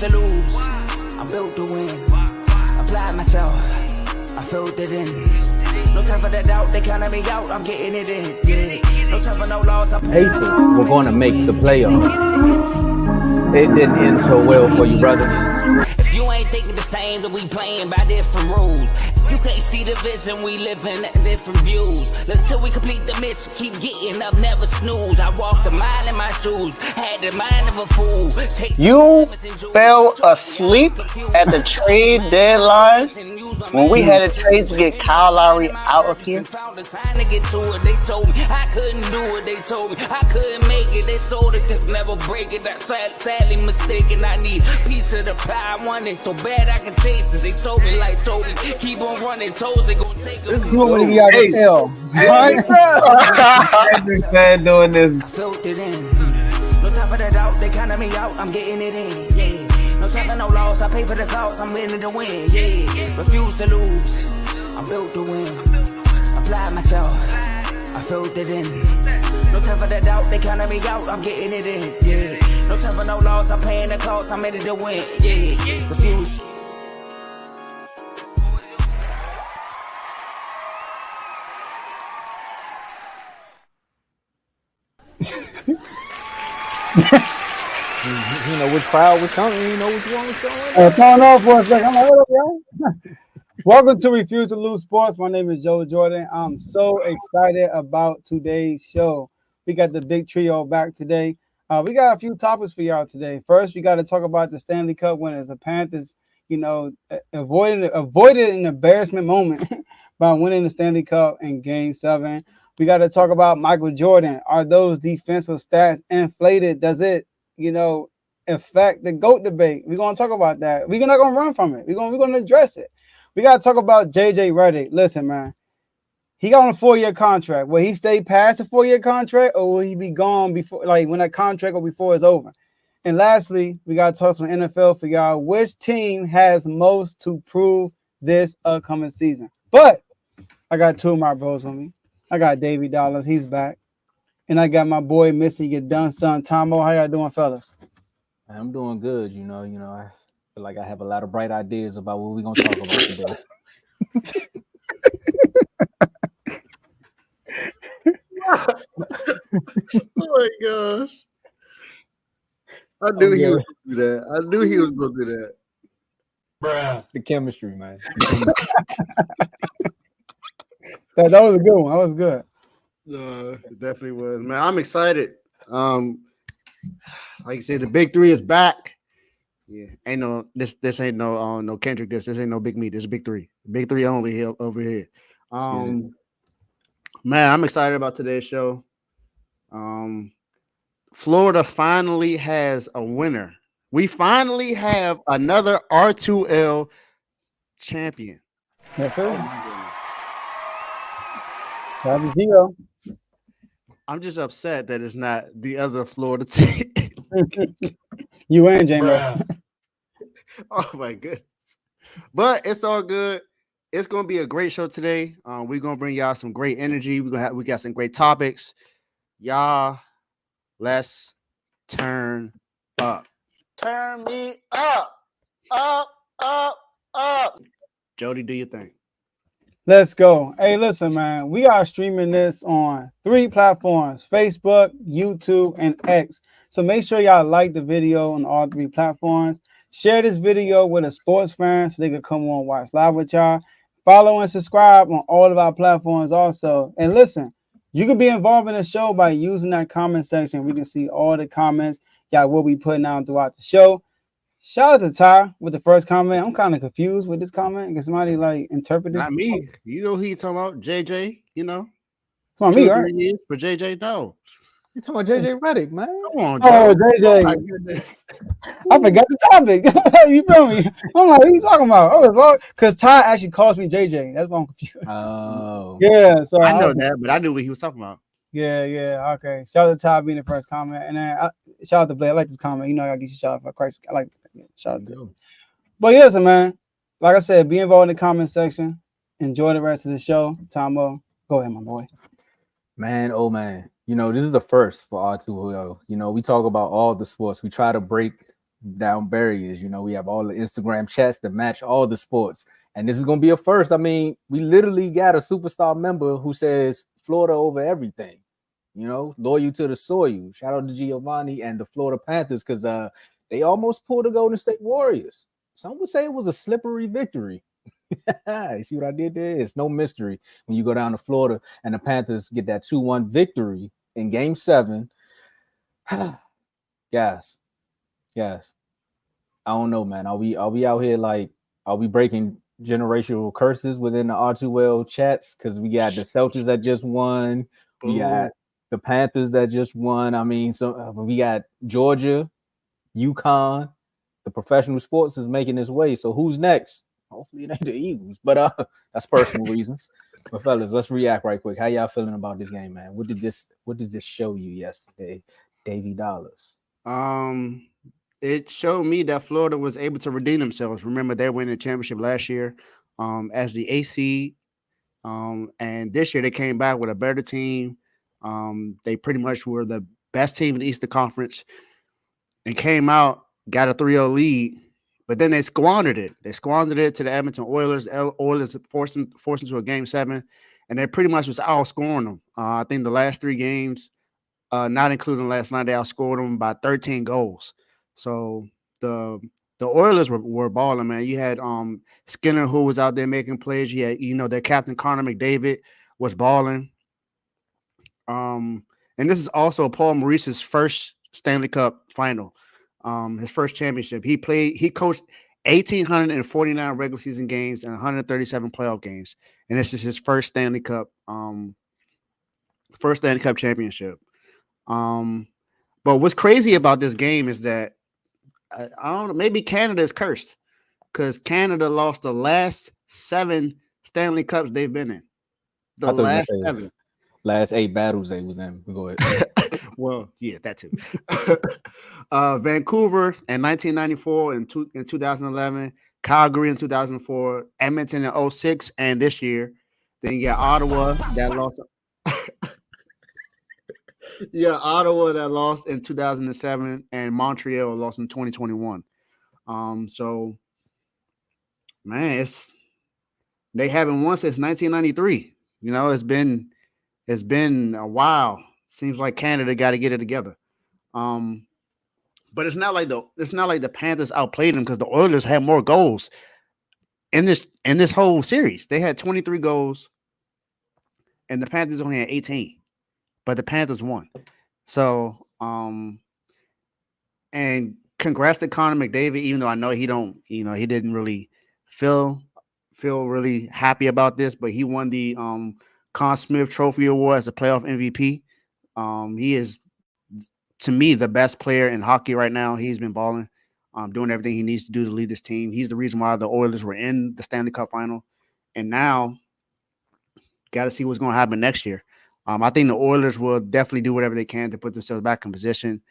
to lose. I'm built to win. Applied myself. I filled it in. No time for the doubt. They counted me out. I'm getting it in. Yeah. No time for no loss. Pacers were going to make the playoffs. It didn't end so well for you, brother. If you ain't thinking the same, then we playing by different rules. You can't see the vision, we living at different views. Until we complete the mission, keep getting up, never snooze. I walked a mile in my shoes, had the mind of a fool. You fell asleep at the trade deadline when we had a trade to get Kyle Lowry out of here. They told me I couldn't do it. They told me I couldn't make it. They sold it, could never break it. That's sadly mistaken. I need a piece of the pie. I want it so bad I can taste it. They told me keep on running toes. They gonna take this is when we got to tell. I've been doing this. I felt it in. No time for the doubt. They counted me out. I'm getting it in. Yeah. No time for no loss. I pay for the cost. I'm winning to win. Yeah. Refuse to lose. I'm built to win. Apply myself. I filled it in. No time for the doubt. They counted me out. I'm getting it in. Yeah. No time for no loss. I'm paying the cost. I'm in it to win. Yeah. Refuse. You know which crowd was coming. You know which one was going. Turn off for a second. I'm like, what up, y'all? Welcome to Refuse to Lose Sports. My name is Joe Jordan. I'm so excited about today's show. We got the big trio back today. We got a few topics for y'all today. First, we got to talk about the Stanley Cup winners. The Panthers, avoided an embarrassment moment by winning the Stanley Cup in Game 7. We got to talk about Michael Jordan. Are those defensive stats inflated? Does it, affect the GOAT debate? We're going to talk about that. We're not going to run from it. We're going to address it. We got to talk about JJ Reddick. Listen, man, he got on a 4-year contract. Will he stay past the 4-year contract, or will he be gone before, when that contract or before it's over? And lastly, we got to talk some NFL for y'all. Which team has most to prove this upcoming season? But I got two of my bros with me. I got Davey Dollars. He's back. And I got my boy, Missy, your done son, Tomo. How y'all doing, fellas? I'm doing good. I feel like I have a lot of bright ideas about what we're going to talk about today. Oh, my gosh. I knew he was going to do that. I knew he was going to do that. Bruh. The chemistry, man. That was a good one. That was good. It definitely was, man. I'm excited. Like I said, the big three is back. Yeah, ain't no this ain't no Kendrick. This ain't no big me. This is big three. Big three only here over here. Man, I'm excited about today's show. Florida finally has a winner. We finally have another R2L champion. Yes, sir. Gio. I'm just upset that it's not the other Florida team. You and J-Mo. Oh my goodness. But it's all good. It's gonna be a great show today. We're gonna bring y'all some great energy. We got some great topics. Y'all, let's turn up. Turn me up. Up. Jody, do your thing. Let's go. Hey, listen, man. We are streaming this on 3 platforms: Facebook, YouTube, and X. So make sure y'all like the video on all 3 platforms. Share this video with a sports fan so they can come on and watch live with y'all. Follow and subscribe on all of our platforms also. And listen, you can be involved in the show by using that comment section. We can see all the comments y'all will be putting out throughout the show. Shout out to Ty with the first comment. I'm kind of confused with this comment. Can somebody interpret this? Not me. You know who you talking about? JJ, Come on, me, right? For JJ, no. You talking about JJ Reddick, man? Come on, Joe. JJ. Oh, my goodness. I forgot the topic. You feel me? I'm like, what are you talking about? Oh, because Ty actually calls me JJ. That's why I'm confused. Oh. Yeah. So I know that, but I knew what he was talking about. Yeah. Okay. Shout out to Ty being the first comment. And then shout out to Blake. I like this comment. I gotta get you shout out for Christ. I like shout out to him. But yes, man. Like I said, be involved in the comment section. Enjoy the rest of the show. Tomo, go ahead, my boy. Man, oh man. This is the first for R2L. We talk about all the sports. We try to break down barriers. You know, we have all the Instagram chats that match all the sports. And this is going to be a first. I mean, we literally got a superstar member who says Florida over everything. You know, loyal to the soil. Shout out to Giovanni and the Florida Panthers because they almost pulled the Golden State Warriors. Some would say it was a slippery victory. You see what I did there? It's no mystery when you go down to Florida and the Panthers get that 2-1 victory in Game 7. Guys, I don't know, man. Are we out here like, are we breaking generational curses within the R2L chats? Because we got the Celtics that just won. We got the Panthers that just won. I mean, so we got Georgia, UConn. The professional sports is making its way. So who's next? Hopefully it ain't the Eagles, but that's personal reasons. But fellas, let's react right quick. How y'all feeling about this game, man? What did this show you yesterday, Davey Dollars? It showed me that Florida was able to redeem themselves. Remember, they won the championship last year as the AC. And this year they came back with a better team. They pretty much were the best team in the Eastern Conference and came out, got a 3-0 lead, but then they squandered it. They squandered it to the Edmonton Oilers. The Oilers forced them to a Game 7, and they pretty much was outscoring them. I think the last 3 games, not including last night, they outscored them by 13 goals. So the Oilers were balling, man. You had Skinner, who was out there making plays. You had, their captain Connor McDavid was balling. And this is also Paul Maurice's first Stanley Cup final, his first championship. He coached 1,849 regular season games and 137 playoff games, and this is his first Stanley Cup championship. But what's crazy about this game is that I don't know, maybe Canada is cursed because Canada lost the last 7 Stanley Cups they've been in. The last 7. Last 8 battles they was in. Go ahead. Well, yeah, that too. Vancouver in 1994 and in 2011, Calgary in 2004, Edmonton in 2006, and this year. Then you got Ottawa that lost. Yeah, Ottawa that lost in 2007, and Montreal lost in 2021. So, man, they haven't won since 1993. It's been a while. Seems like Canada got to get it together. But it's not like the Panthers outplayed them because the Oilers had more goals in this whole series. They had 23 goals, and the Panthers only had 18. But the Panthers won. So, and congrats to Connor McDavid, even though I know he didn't really feel really happy about this, but he won the Conn Smythe Trophy Award as a playoff MVP. He is, to me, the best player in hockey right now. He's been balling, doing everything he needs to do to lead this team. He's the reason why the Oilers were in the Stanley Cup final. And now, got to see what's going to happen next year. I think the Oilers will definitely do whatever they can to put themselves back in position.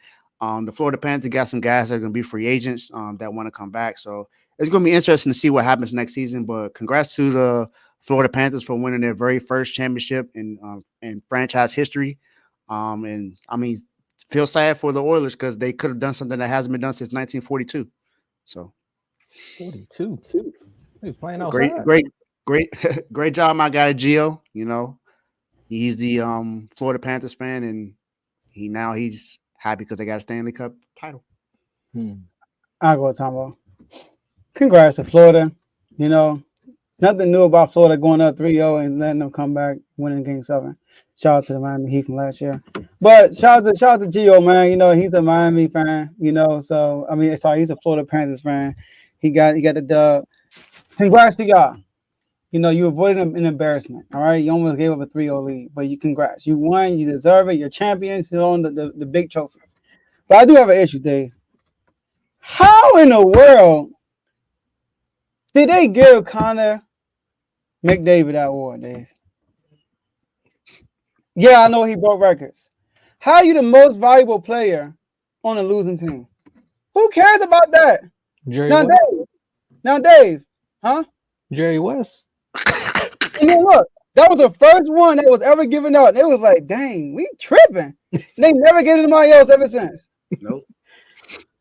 The Florida Panthers got some guys that are going to be free agents that want to come back. So it's going to be interesting to see what happens next season. But congrats to the Florida Panthers for winning their very first championship in franchise history. And I mean, feel sad for the Oilers because they could have done something that hasn't been done since 1942. So 42 too. He was playing outside. Great job, my guy Gio. He's the Florida Panthers fan, and he's happy because they got a Stanley Cup title. I'll go, Tomo. Congrats to Florida. Nothing new about Florida going up 3-0 and letting them come back winning Game 7. Shout out to the Miami Heat from last year. But shout out to Gio, man. He's a Miami fan, so he's a Florida Panthers fan. He got the dub. Congrats to y'all. You avoided an embarrassment. All right. You almost gave up a 3-0 lead, but congrats. You won, you deserve it. You're champions, you own the big trophy. But I do have an issue, Dave. How in the world did they give Connor McDavid that award, Dave? Yeah, I know he broke records. How are you the most valuable player on a losing team? Who cares about that? Now, Dave, huh? Jerry West. And then look, that was the first one that was ever given out. They was like, dang, we tripping. They never gave it to somebody else ever since. Nope.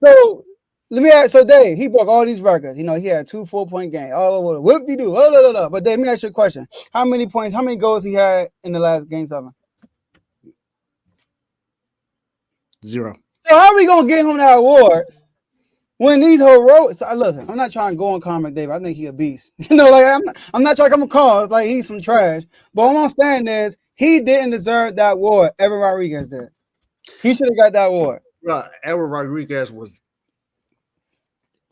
So let me ask. So Dave, he broke all these records. You know, he had 2 4-point games. All over. Whoop de doo. But Dave, let me ask you a question. How many points? How many goals he had in the last game 7? 0. So how are we gonna get him that award when these heroics? So, listen, I'm not trying to go on Conor McDavid. I think he a beast. You know, like I'm not trying to come across like he's some trash. But what I'm saying is he didn't deserve that award. Evan Rodriguez did. He should have got that award. Right. Edward Rodriguez was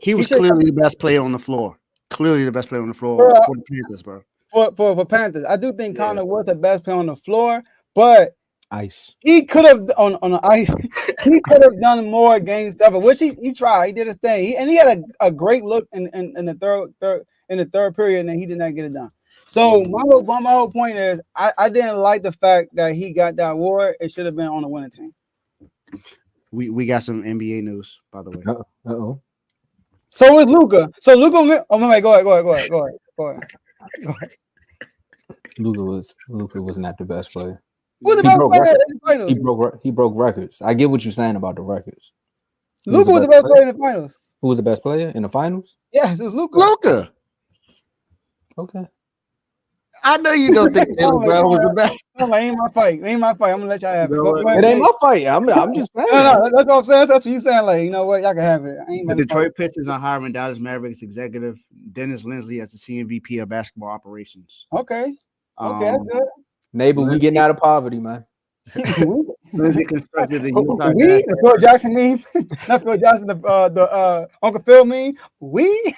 clearly the best player on the floor. Clearly the best player on the floor for the Panthers, bro. For Panthers, I do think Connor was the best player on the floor, but Ice. he could have on the ice. He could have done more games 7, which he tried. He did his thing. He had a great look in the third period, and then he did not get it done. So my whole point is, I didn't like the fact that he got that award. It should have been on the winning team. We got some NBA news, by the way. Uh-oh. So is Luka. So Luka. Oh my, go ahead. Luka was not the best player. Who's the best player in the finals? He broke records. I get what you're saying about the records. Luka was the best player in the finals. Who was the best player in the finals? Yes, it was Luka. Luka. Okay. I know you don't think Jaylen Brown was the best. No, ain't my fight. I'm gonna let y'all have it. It ain't my fight. I'm just saying. No, that's what I'm saying. That's what you saying. Like, you know what? Y'all can have it. The Detroit Pistons are hiring Dallas Mavericks executive Dennis Linsley as the CMVP of basketball operations. Okay, that's good. Neighbor, we getting out of poverty, man. Lindsay constructed the Utah We, the Phil Jackson meme, not Phil Jackson, the Uncle Phil meme. We.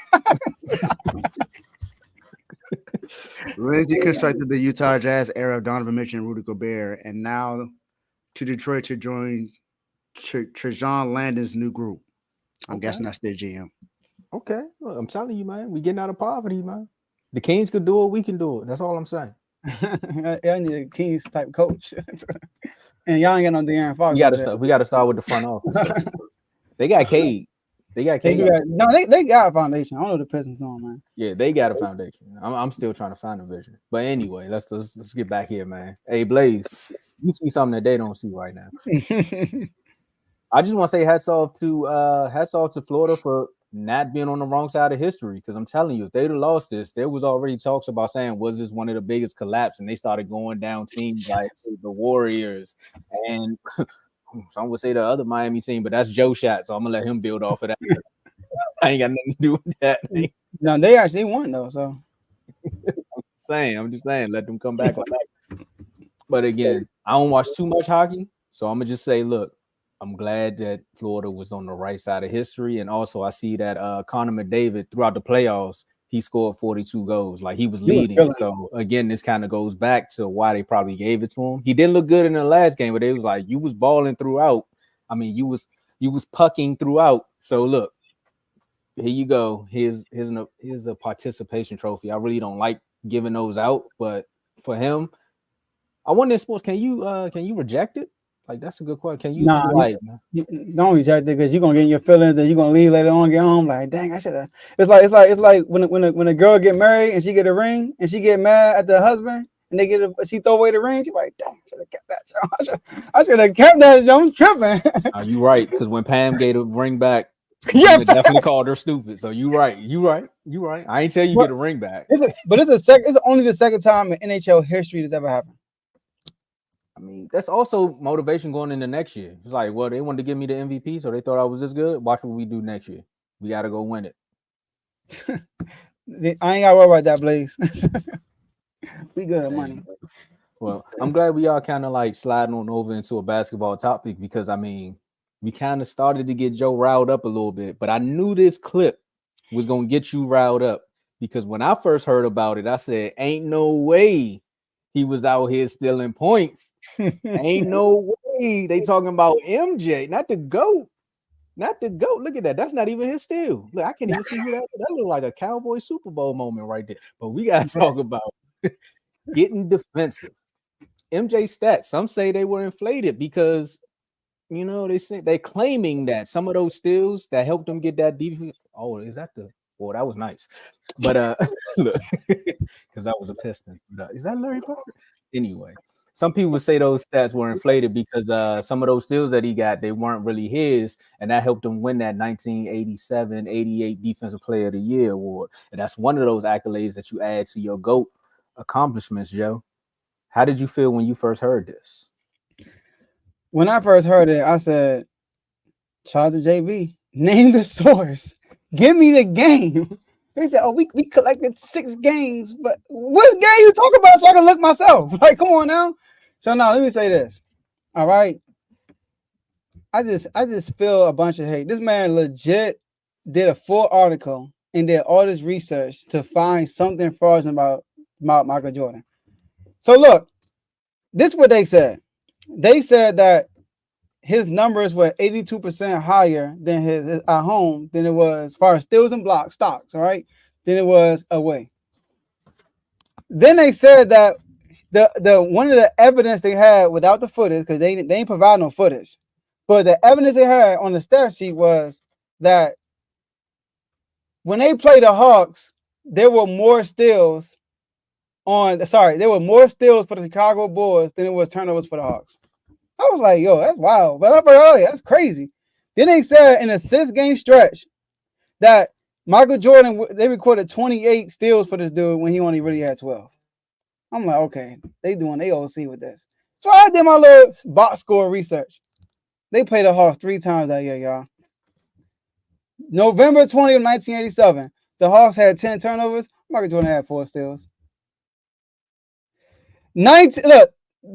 Lindsay constructed the Utah Jazz era of Donovan Mitchell and Rudy Gobert, and now to Detroit to join Trajan Landon's new group. I'm guessing that's their GM. Okay, look, I'm telling you, man, we getting out of poverty, man. The Kings could do it, we can do it. That's all I'm saying. I need a Kings type coach, and y'all ain't got no De'Aaron Fox. We gotta start with the front office. They got Cade. They got they got a foundation. I don't know what the Pistons doing, man. Yeah, they got a foundation. I'm still trying to find a vision. But anyway, let's get back here, man. Hey, Blaze, you see something that they don't see right now. I just want to say hats off to Florida for not being on the wrong side of history. Because I'm telling you, if they'd have lost this, there was already talks about saying, was this one of the biggest collapse? And they started going down teams like the Warriors and some would say the other Miami team, but that's Joe Shot, so I'm gonna let him build off of that. I ain't got nothing to do with that. No, they actually won though. So I'm just saying, let them come back like that. But again, I don't watch too much hockey, so I'm gonna just say, look, I'm glad that Florida was on the right side of history, and also I see that Connor McDavid throughout the playoffs, he scored 42 goals, like he was leading. So again, this kind of goes back to why they probably gave it to him. He didn't look good in the last game, but they was like, you was balling throughout. I mean, you was pucking throughout. So look, here you go. Here's a participation trophy. I really don't like giving those out, but for him, I wonder in sports, can you reject it? Like, that's a good question. Can you don't reject it because you're gonna get in your feelings and you're gonna leave later on, get home like, dang, I should have. It's like when a girl get married and she get a ring and she get mad at the husband and she throw away the ring. She like, dang, I should have kept that. I should have kept that. I'm tripping. Are you right? Because when Pam gave the ring back, yeah, definitely called her stupid. So you right. I ain't tell you get a ring back. It's only the second time in NHL history that's ever happened. I mean, that's also motivation going into next year. It's like, well, they wanted to give me the MVP, so they thought I was this good. Watch what we do next year. We got to go win it. I ain't got to worry about that, Blaze. We good at money. Well, I'm glad we are kind of like sliding on over into a basketball topic because, I mean, we kind of started to get Joe riled up a little bit, but I knew this clip was going to get you riled up because when I first heard about it, I said, ain't no way he was out here stealing points. Ain't no way they talking about MJ, not the GOAT. Look at that. That's not even his steal. Look, I can't even see that. That look like a Cowboy Super Bowl moment right there. But we got to talk about getting defensive. MJ stats. Some say they were inflated because, you know, they claiming that some of those steals that helped them get that defense. Oh, is that the? Well, that was nice. But look, because that was a Pistons. Is that Larry Parker? Anyway. Some people would say those stats were inflated because some of those steals that he got, they weren't really his, and that helped him win that 1987-88 Defensive Player of the Year award. And that's one of those accolades that you add to your GOAT accomplishments, Joe. How did you feel when you first heard this? When I first heard it, I said, shout out to JB. Name the source. Give me the game. They said, oh, we collected 6 games, but what game you talking about so I can look myself? Like, come on now. So now let me say this. All right. I just feel a bunch of hate. This man legit did a full article and did all this research to find something fraudulent about Michael Jordan. So look, this is what they said. They said that his numbers were 82% higher than his at home than it was as far as steals and blocks, stocks, all right, than it was away. Then they said that the one of the evidence they had without the footage, because they ain't provide no footage, but the evidence they had on the stat sheet was that when they played the Hawks, there were more steals for the Chicago Bulls than it was turnovers for the Hawks. I was like, yo, that's wild. But I thought, oh, yeah, that's crazy. Then they said in a 6-game stretch that Michael Jordan, they recorded 28 steals for this dude when he only really had 12. I'm like, okay, they doing they OC with this. So I did my little box score research. They played the Hawks 3 times that year, y'all. November 20 of 1987, the Hawks had 10 turnovers. Michael Jordan had 4 steals.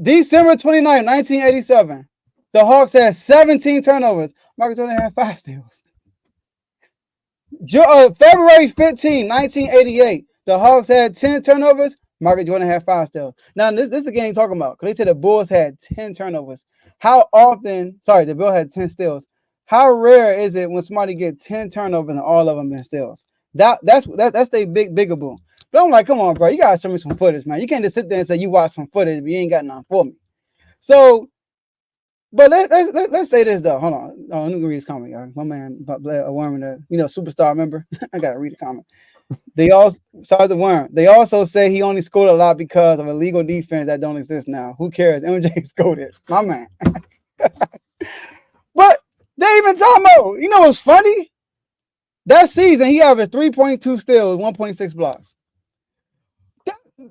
December 29, 1987, the Hawks had 17 turnovers. Michael Jordan had 5 steals. February 15, 1988, the Hawks had 10 turnovers. Michael Jordan had 5 steals. Now, this is the game talking about, because they said the Bulls had 10 turnovers. The Bulls had 10 steals. How rare is it when somebody get 10 turnovers and all of them been steals? That's the bigaboo. But I'm like, come on, bro. You got to show me some footage, man. You can't just sit there and say you watch some footage, but you ain't got nothing for me. So, but let's say this, though. Hold on. Oh, let me read this comment, y'all. My man, a Worm, superstar member. I got to read the comment. They also say he only scored a lot because of illegal defense that don't exist now. Who cares? MJ scored it. My man. But they even talking about, you know what's funny? That season, he averaged 3.2 steals, 1.6 blocks.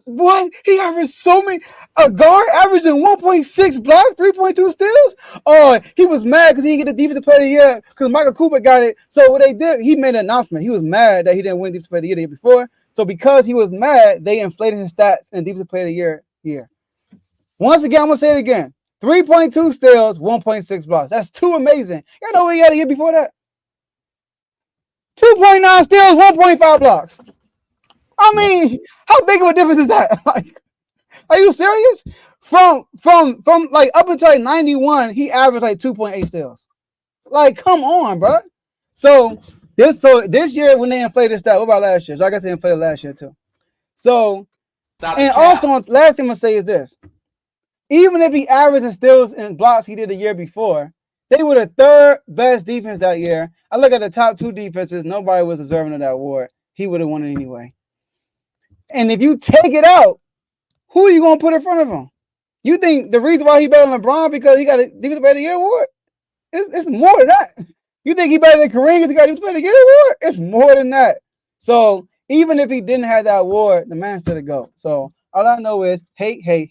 What? He averaged so many. A guard averaging 1.6 blocks, 3.2 steals? Oh, he was mad because he didn't get the Defensive Player of the Year because Michael Cooper got it. So what they did, he made an announcement. He was mad that he didn't win Defensive Player of the Year before. So because he was mad, they inflated his stats in Defensive Player of the Year. Once again, I'm going to say it again. 3.2 steals, 1.6 blocks. That's too amazing. You know what he had a year before that? 2.9 steals, 1.5 blocks. I mean, how big of a difference is that? Like, are you serious? From like up until like 91, he averaged like 2.8 steals. Like, come on, bro. So this year when they inflated stat, what about last year? So I guess they inflated last year too. So also last thing I'm gonna say is this: even if he averaged in steals and blocks he did the year before, they were the 3rd best defense that year. I look at the top 2 defenses; nobody was deserving of that award. He would have won it anyway. And if you take it out, who are you going to put in front of him? You think the reason why he better than LeBron because he got a Defensive Player of the Year award? It's more than that. You think he better than Kareem because he got a Defensive Player of the Year award? It's more than that. So even if he didn't have that award, the man still go. So all I know is hate. I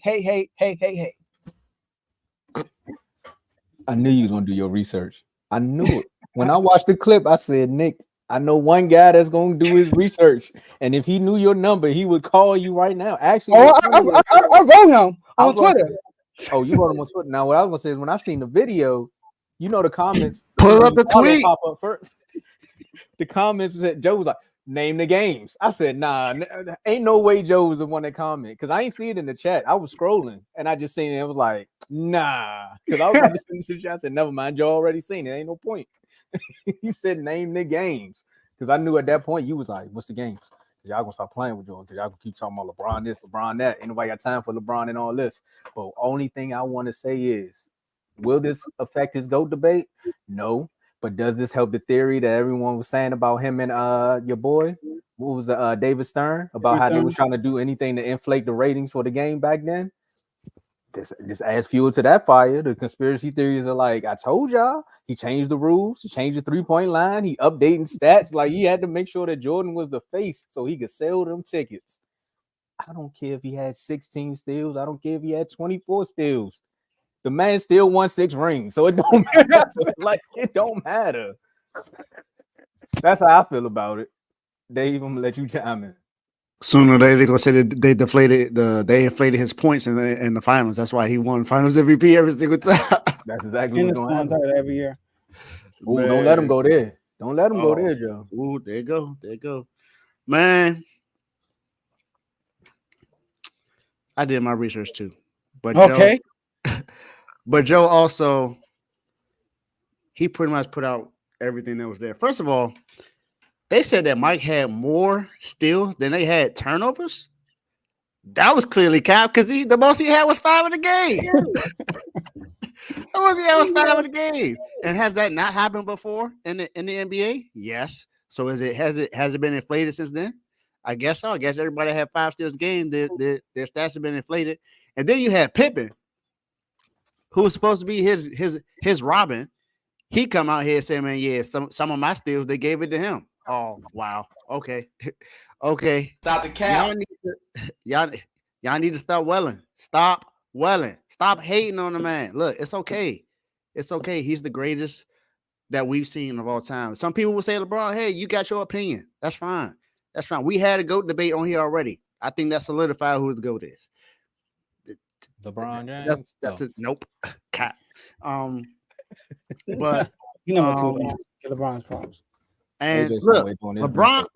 knew you was going to do your research. I knew it. When I watched the clip, I said, Nick, I know one guy that's going to do his research. And if he knew your number, he would call you right now. Actually, I wrote him on Twitter. You wrote him on Twitter. Now, what I was going to say is when I seen the video, the comments. Pull up the tweet. Pop up first. The comments said, Joe was like, name the games. I said, nah, ain't no way Joe was the one that commented because I ain't see it in the chat. I was scrolling and I just seen it. It was like, nah. Because I was listening to the chat. I said, never mind. Joe already seen it. Ain't no point. He said, name the games. Because I knew at that point you was like, what's the games? Because y'all gonna stop playing with Joe. Because y'all gonna keep talking about LeBron this, LeBron that. Ain't nobody got time for LeBron and all this. But only thing I want to say is, will this affect his GOAT debate? No. But does this help the theory that everyone was saying about him and your boy? What was David Stern? About how they was trying to do anything to inflate the ratings for the game back then? Just adds fuel to that fire. The conspiracy theories are like, I told y'all, he changed the rules, he changed the 3-point line, he updating stats. Like he had to make sure that Jordan was the face so he could sell them tickets. I don't care if he had 16 steals. I don't care if he had 24 steals. The man still won 6 rings, so it don't matter. Like it don't matter. That's how I feel about it. Dave, I'm gonna let you chime in. Sooner or later, they're gonna say that they inflated his points in the finals. That's why he won Finals MVP every single time. That's exactly what's going on every year. Ooh, don't let him go there. Don't let him go there, Joe. Ooh, there you go. There you go. Man, I did my research too. But okay. Joe also, he pretty much put out everything that was there. First of all, they said that Mike had more steals than they had turnovers. That was clearly cap because the most he had was 5 in the game. The most he had was 5 in the game. And has that not happened before in the NBA? Yes. So has it been inflated since then? I guess so. I guess everybody had 5 steals a game. Their stats have been inflated. And then you had Pippen, who was supposed to be his Robin. He come out here saying, man, yeah, some of my steals, they gave it to him. Oh, wow. Okay. Okay. Stop the cap. Y'all need to stop welling. Stop welling. Stop hating on the man. Look, it's okay. It's okay. He's the greatest that we've seen of all time. Some people will say, LeBron, hey, you got your opinion. That's fine. That's fine. We had a GOAT debate on here already. I think that solidified who the GOAT is. LeBron James. That's it. Nope. Cap. But LeBron's problems. And look,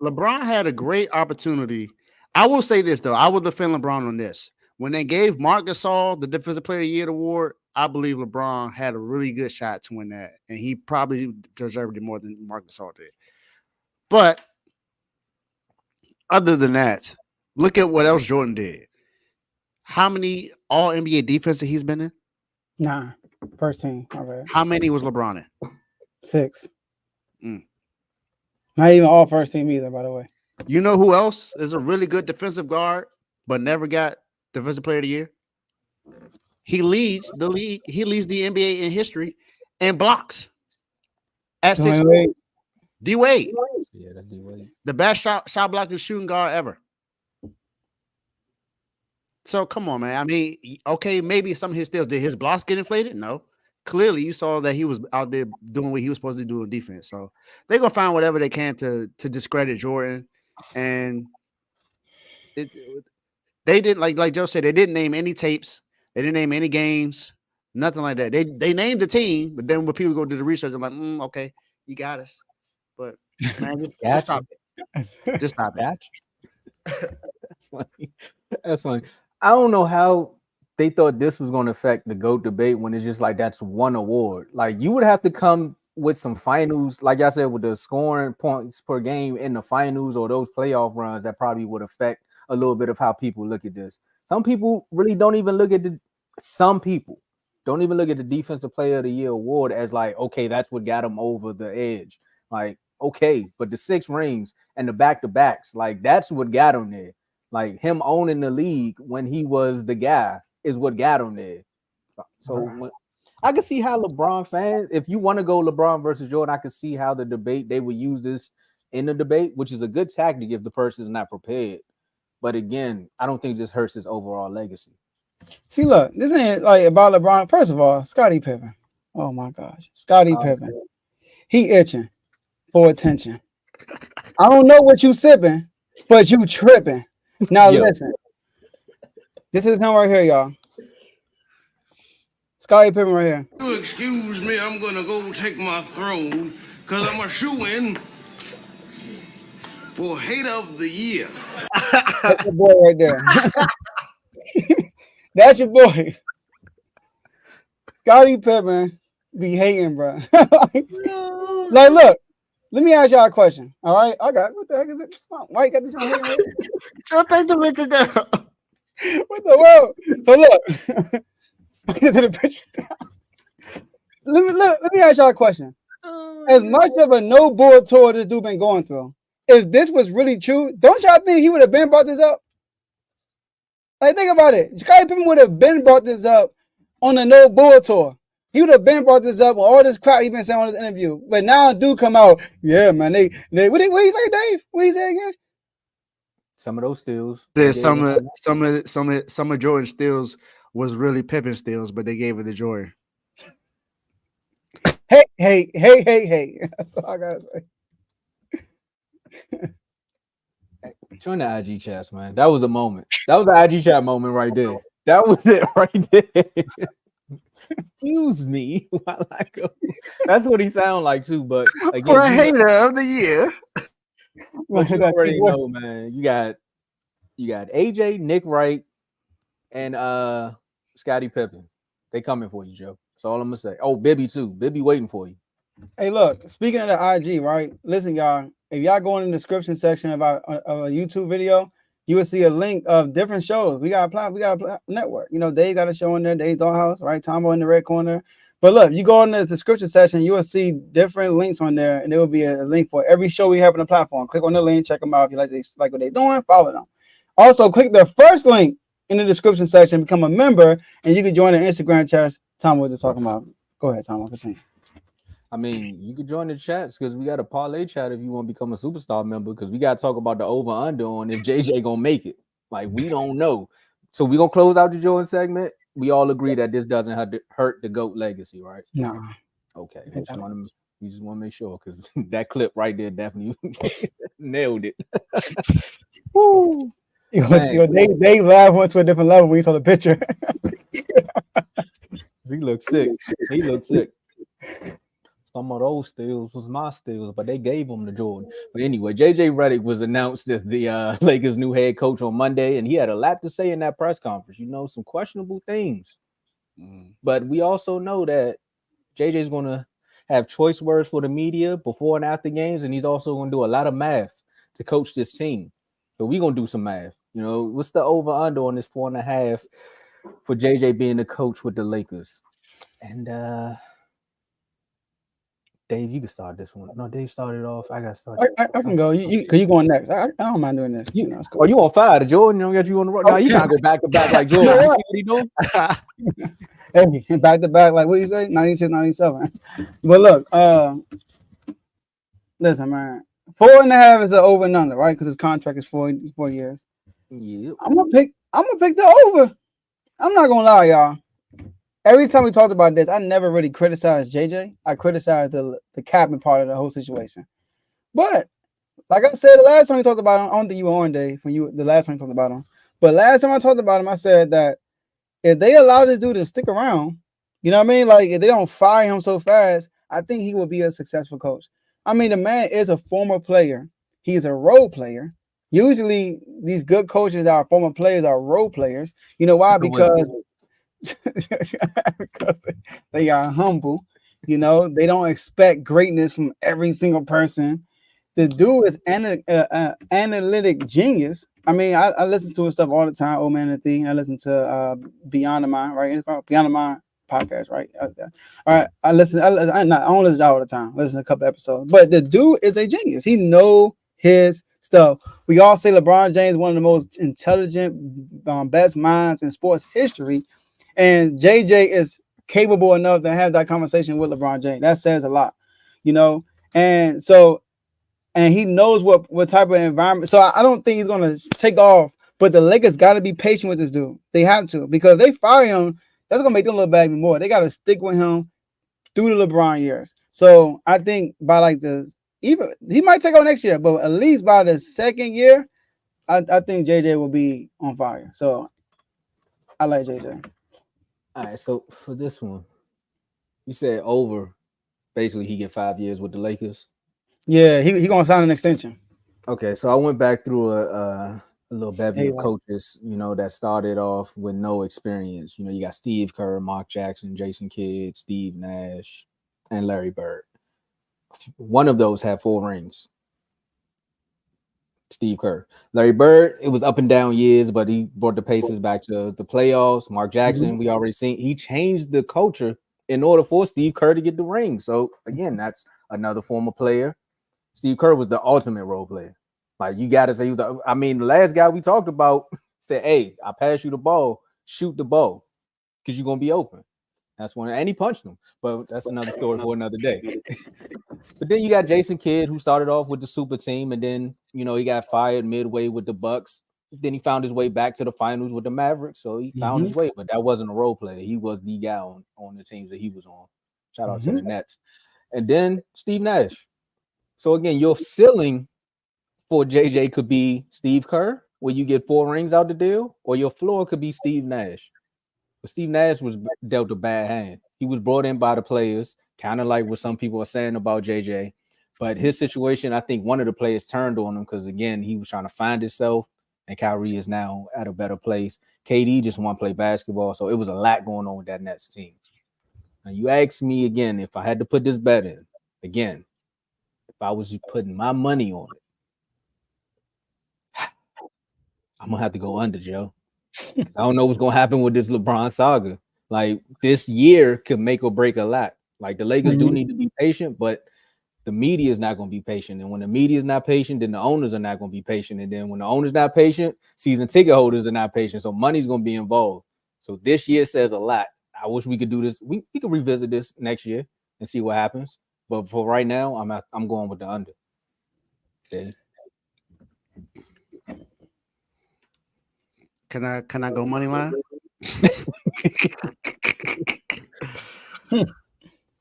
LeBron had a great opportunity. I will say this though, I will defend LeBron on this. When they gave Marc Gasol the Defensive Player of the Year award, I believe LeBron had a really good shot to win that, and he probably deserved it more than Marc Gasol did. But other than that, look at what else Jordan did. How many All NBA defenses he's been in? Nah, first team. Okay. How many was LeBron in? 6. Not even all first team either, by the way. You know who else is a really good defensive guard, but never got Defensive Player of the Year? He leads the league. He leads the NBA in history in blocks at 6. D Wade. Yeah, that's D Wade. The best shot blocking shooting guard ever. So come on, man. I mean, okay, maybe some of his steals, did his blocks get inflated? No. Clearly, you saw that he was out there doing what he was supposed to do in defense. So they're gonna find whatever they can to discredit Jordan. And they didn't like Joe said, they didn't name any tapes, they didn't name any games, nothing like that. They named the teteam, but then when people go do the research, I'm like, okay, you got us. But man, just stop it. Just stop it. That's funny. That's funny. I don't know how they thought this was going to affect the GOAT debate when it's just like that's one award. Like you would have to come with some finals, like I said, with the scoring points per game in the finals or those playoff runs that probably would affect a little bit of how people look at this. Some people really don't even look at the Defensive Player of the Year award as like, okay, that's what got him over the edge. Like, okay, but the 6 rings and the back-to-backs, like that's what got him there. Like him owning the league when he was the guy is what got him there. So I can see how LeBron fans, if you want to go LeBron versus Jordan, I can see how the debate, they would use this in the debate, which is a good tactic if the person is not prepared. But again, I don't think this hurts his overall legacy. See, look, this ain't like about LeBron. First of all, Scottie Pippen. Oh my gosh. Scottie Pippen. He itching for attention. I don't know what you sipping, but you tripping. Now listen. This is him right here, y'all. Scottie Pippen right here. You excuse me, I'm gonna go take my throne because I'm a shoo-in for Hater of the Year. That's your boy right there. That's your boy. Scottie Pippen be hating, bro. Like, look, let me ask y'all a question. All right, I got what the heck is it? Why you got this on here? Don't take the picture down. What the world? So look, get to the picture down. Let me ask y'all a question. As much of a no bull tour this dude been going through, if this was really true, don't y'all think he would have been brought this up? Like, think about it. Scottie Pippen would have been brought this up on the No Bull tour. He would have been brought this up on all this crap he been saying on this interview. But now do come out. Yeah, man. They what you say, Dave? What you say again? Some of those steals. There's some of Jordan steals was really Pippen steals, but they gave it to Jordan. Hey. That's all I gotta say. Join the IG chats, man. That was a moment. That was the IG chat moment right there. That was it right there. Excuse me while I go. That's what he sound like too. But again, For a hater of the year. But you already know, man. You got AJ, Nick Wright, and Scottie Pippen. They coming for you, Joe. That's all I'm gonna say. Oh, Bibby too. Bibby waiting for you. Hey, look. Speaking of the IG, right? Listen, y'all. If y'all go in the description section of a YouTube video, you will see a link of different shows. We got a network. You know, Dave got a show in there. Dave's Dollhouse, right? Tomo in the red corner. But look, you go in the description section, you will see different links on there, and there will be a link for every show we have on the platform. Click on the link, check them out. If you like what they're doing, follow them. Also, click the first link in the description section, become a member, and you can join the Instagram chats Tomo was just talking about. Go ahead, Tomo, continue. I mean, you can join the chats because we got a parlay chat if you want to become a superstar member, because we got to talk about the over-under on if JJ going to make it. Like, we don't know. So we're going to close out the Jordan segment. We all agree that this doesn't hurt the GOAT legacy, right? No. Okay. We just want to make sure, because that clip right there definitely nailed it. Woo. Dave laughed went to a different level when he saw the picture. He looked sick. Some of those steals was my steals, but they gave him to Jordan. But anyway, JJ Reddick was announced as the Lakers' new head coach on Monday, and he had a lot to say in that press conference. You know, some questionable things. But we also know that JJ's going to have choice words for the media before and after games, and he's also going to do a lot of math to coach this team. So we're going to do some math. You know, what's the over-under on this 4.5 for JJ being the coach with the Lakers? And Dave, you can start this one. No, Dave started off. I got to start. I can go. You going next. I don't mind doing this. You on fire to Jordan? You don't get you on the road. No, you trying to go back to back like Jordan. You see what he doing? Hey, back to back, like what you say? 96, 97. But look, listen, man. 4.5 is an over and under, right? Because his contract is 4 years. Yeah. I'm gonna pick the over. I'm not gonna lie, y'all. Every time we talked about this, I never really criticized JJ. I criticized the captain part of the whole situation. But like I said, the last time we talked about him, I don't think you were on, Dave, the last time we talked about him. But last time I talked about him, I said that if they allow this dude to stick around, you know what I mean? Like, if they don't fire him so fast, I think he will be a successful coach. I mean, the man is a former player. He's a role player. Usually, these good coaches that are former players are role players. You know why? Because they are humble. You know, they don't expect greatness from every single person. The dude is analytic genius. I mean, I listen to his stuff all the time. Old Man and the I listen to Beyond the Mind, right? It's called Beyond the Mind podcast, right? All right, I don't listen to that all the time. I listen to a couple episodes, but the dude is a genius. He know his stuff. We all say LeBron James is one of the most intelligent, best minds in sports history. And JJ is capable enough to have that conversation with LeBron James. That says a lot, you know. And he knows what type of environment. So I don't think he's going to take off. But the Lakers got to be patient with this dude. They have to, because they fire him. That's going to make them look bad even more. They got to stick with him through the LeBron years. So I think by even he might take on next year, but at least by the second year, I think JJ will be on fire. So I like JJ. All right, so for this one, you said over. Basically, he get 5 years with the Lakers. Yeah, he gonna sign an extension. Okay, so I went back through a little bevy of coaches, you know, that started off with no experience. You know, you got Steve Kerr, Mark Jackson, Jason Kidd, Steve Nash, and Larry Bird. One of those had 4 rings. Steve Kerr. Larry Bird, it was up and down years, but he brought the Pacers back to the playoffs. Mark Jackson, we already seen, he changed the culture in order for Steve Kerr to get the ring. So again, that's another former player. Steve Kerr was the ultimate role player. Like, you got to say, the last guy we talked about Said, hey, I pass you the ball, shoot the ball, because you're gonna be open. That's one, and he punched him. But that's another story for another day. But then you got Jason Kidd, who started off with the super team, and then he got fired midway with the Bucks. Then he found his way back to the finals with the Mavericks, so he found his way. But that wasn't a role player; he was the guy on the teams that he was on. Shout out to the Nets. And then Steve Nash. So again, your ceiling for JJ could be Steve Kerr, where you get 4 rings out the deal, or your floor could be Steve Nash. But Steve Nash was dealt a bad hand. He was brought in by the players, kind of like what some people are saying about JJ. But his situation, I think one of the players turned on him because, again, he was trying to find himself, and Kyrie is now at a better place. KD just want to play basketball, so it was a lot going on with that Nets team. Now, you ask me again, if I had to put this bet in, again, if I was putting my money on it, I'm going to have to go under, Joe. I don't know what's going to happen with this LeBron saga. Like, this year could make or break a lot. Like, the Lakers do need to be patient, but the media is not going to be patient. And when the media is not patient, then the owners are not going to be patient. And then when the owner's not patient, season ticket holders are not patient. So money's going to be involved. So this year says a lot. I wish we could do this. We could revisit this next year and see what happens. But for right now, I'm going with the under. Okay. Can I go money line?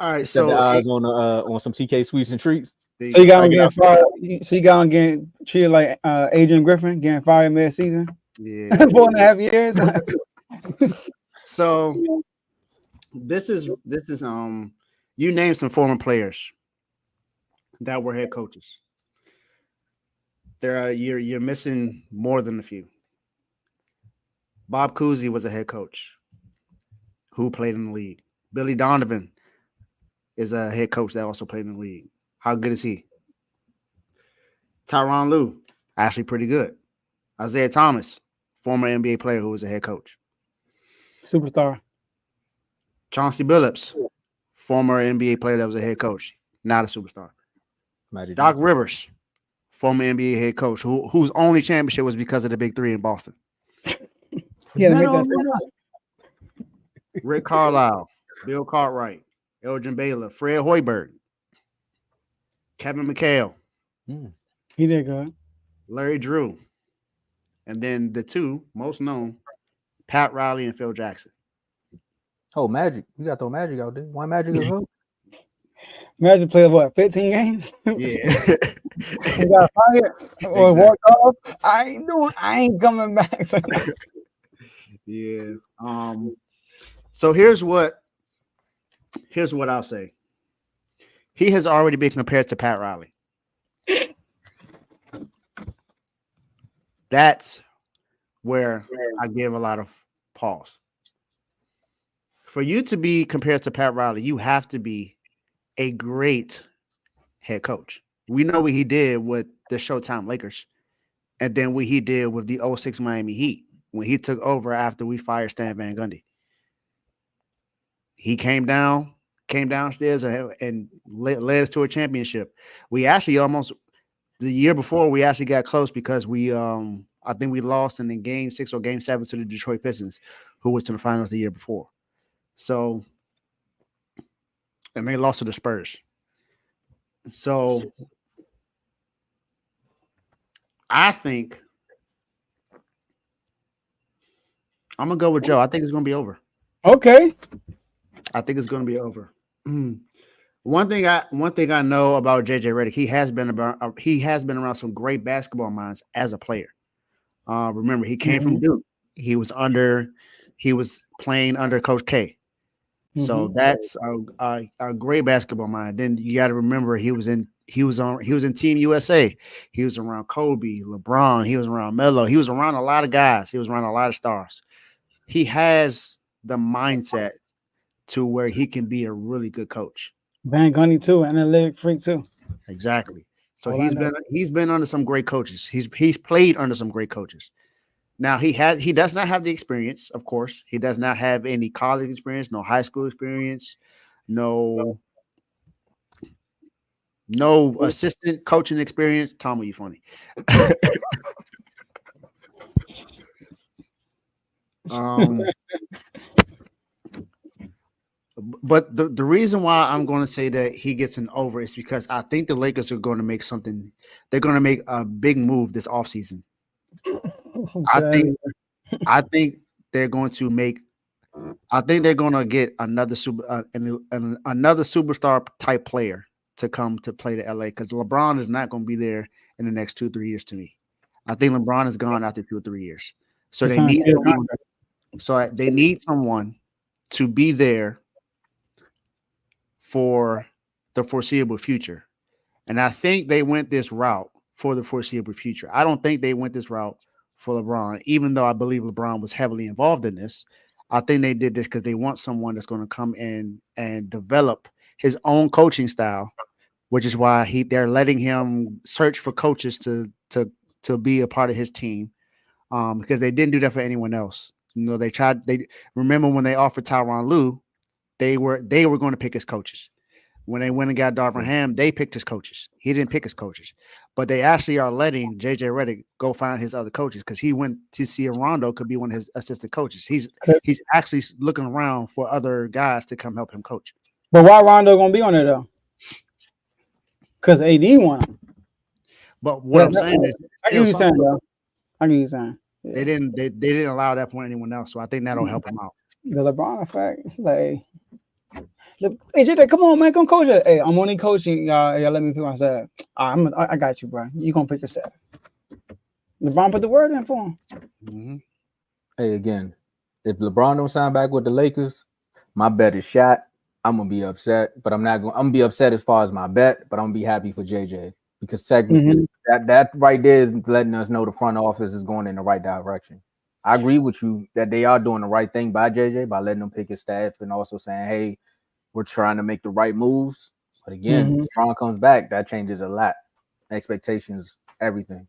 All right, so the odds on some TK sweets and treats. So you got him getting fired. So you got him getting treated like Adrian Griffin getting fired mid-season. Yeah, 4.5 years. So this is you named some former players that were head coaches. You're missing more than a few. Bob Cousy was a head coach who played in the league. Billy Donovan is a head coach that also played in the league. How good is he? Tyronn Lue, actually pretty good. Isaiah Thomas, former NBA player who was a head coach. Superstar. Chauncey Billups, former NBA player that was a head coach, not a superstar. Doc Rivers, former NBA head coach, whose only championship was because of the Big Three in Boston. Rick Carlisle, Bill Cartwright, Elgin Baylor, Fred Hoiberg, Kevin McHale. He did good. Larry Drew. And then the two most known, Pat Riley and Phil Jackson. Oh, Magic. You got to throw Magic out there. Why Magic is who? Magic played what, 15 games? Yeah. He got fired or walked off. I ain't coming back. Yeah. So here's what I'll say. He has already been compared to Pat Riley. That's where I give a lot of pause. For you to be compared to Pat Riley, you have to be a great head coach. We know what he did with the Showtime Lakers, and then what he did with the 06 Miami Heat when he took over after we fired Stan Van Gundy. He came downstairs and led us to a championship. We actually the year before we actually got close because I think we lost in the game 6 or game 7 to the Detroit Pistons, who was to the finals the year before. So, and they lost to the Spurs. So I think I'm gonna go with Joe. I think it's gonna be over. Okay. I think it's gonna be over. One thing I know about JJ Reddick, he has been around some great basketball minds as a player. Remember, he came from Duke. He was playing under Coach K. So that's a great basketball mind. Then you got to remember he was in Team USA. He was around Kobe, LeBron. He was around Melo. He was around a lot of guys. He was around a lot of stars. He has the mindset to where he can be a really good coach. Van Gundy too, analytic freak too. Exactly. So he's been under some great coaches. He's played under some great coaches. Now he does not have the experience, of course. He does not have any college experience, no high school experience, no assistant coaching experience. Tomo, you funny. Um, but the reason why I'm going to say that he gets an over is because I think the Lakers are going to make something. They're going to make a big move this offseason. I think they're going to make. I think they're going to get another another superstar type player to come to play to LA because LeBron is not going to be there in the next 2-3 years. To me, I think LeBron is gone after 2 or 3 years. So they need someone. So they need someone to be there for the foreseeable future. And I think they went this route for the foreseeable future. I don't think they went this route for LeBron, even though I believe LeBron was heavily involved in this. I think they did this because they want someone that's going to come in and develop his own coaching style, which is why they're letting him search for coaches to be a part of his team, because they didn't do that for anyone else. You know, they remember when they offered Tyronn Lue, they were going to pick his coaches. When they went and got Darvin Ham, they picked his coaches. He didn't pick his coaches, but they actually are letting JJ Reddick go find his other coaches because he went to see if Rondo could be one of his assistant coaches. He's actually looking around for other guys to come help him coach. But why Rondo gonna be on it though? Because AD won him. But what I'm saying is, I get you saying though. I get you saying. Yeah. They didn't allow that for anyone else, so I think that'll help him out. The LeBron effect, like, hey JJ, come on, man, come coach it. Hey, I'm only coaching y'all. Y'all let me pick my staff. I got you, bro. You gonna pick your staff. LeBron put the word in for him. Mm-hmm. Hey, again, if LeBron don't sign back with the Lakers, my bet is shot. I'm gonna be upset, but I'm gonna be upset as far as my bet, but I'm gonna be happy for JJ because technically that right there is letting us know the front office is going in the right direction. I agree with you that they are doing the right thing by JJ by letting him pick his staff and also saying, hey, we're trying to make the right moves. But again, LeBron comes back, that changes a lot. Expectations, everything.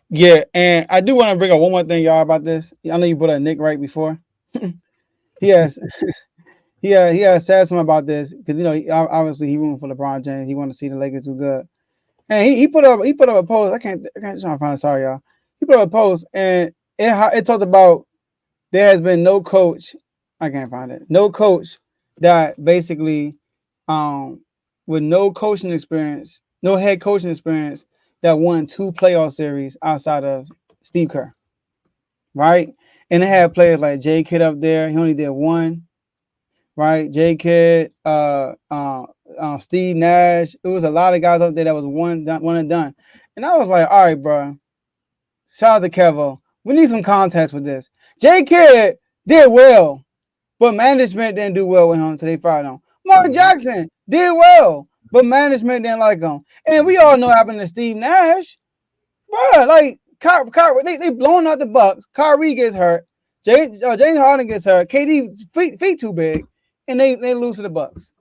Yeah, and I do want to bring up one more thing, y'all, about this. I know you brought up Nick right before. he has said something about this because obviously he rooting for LeBron James. He want to see the Lakers do good, and he put up a post. I can't try to find it. Sorry, y'all. He put up a post and it talked about there has been no coach. I can't find it. No coach that basically, with no coaching experience, no head coaching experience, that won 2 playoff series outside of Steve Kerr, right? And they had players like J Kidd up there. He only did 1, right? J Kidd, Steve Nash. It was a lot of guys up there that was one and done. And I was like, all right, bro. Shout out to Kevo. We need some context with this. J Kidd did well, but management didn't do well with him, so they fired him. Mark Jackson did well, but management didn't like him. And we all know what happened to Steve Nash. Bro, like, Kyrie, they blowing out the Bucks. Kyrie gets hurt. James Harden gets hurt. KD feet too big, and they lose to the Bucks.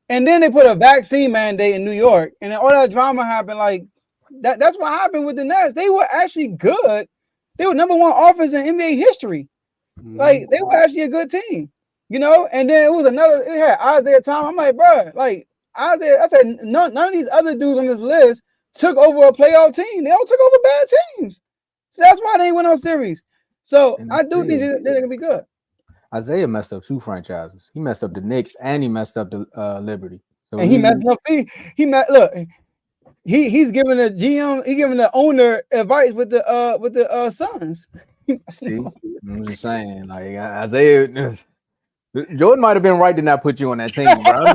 And then they put a vaccine mandate in New York, and then all that drama happened. Like, that's what happened with the Nets. They were actually good. They were number 1 offense in NBA history. Like, they were actually a good team, And then it had Isaiah Thomas. I'm like, bro, like, Isaiah, I said, none of these other dudes on this list took over a playoff team. They all took over bad teams. So that's why they went on series. So I do think they're going to be good. Isaiah messed up 2 franchises. He messed up the Knicks and he messed up the Liberty. So and he messed up. Look, he's giving the GM, he giving the owner advice with the Suns. See, I'm just saying, like, Isaiah, Jordan might have been right to not put you on that team, bro.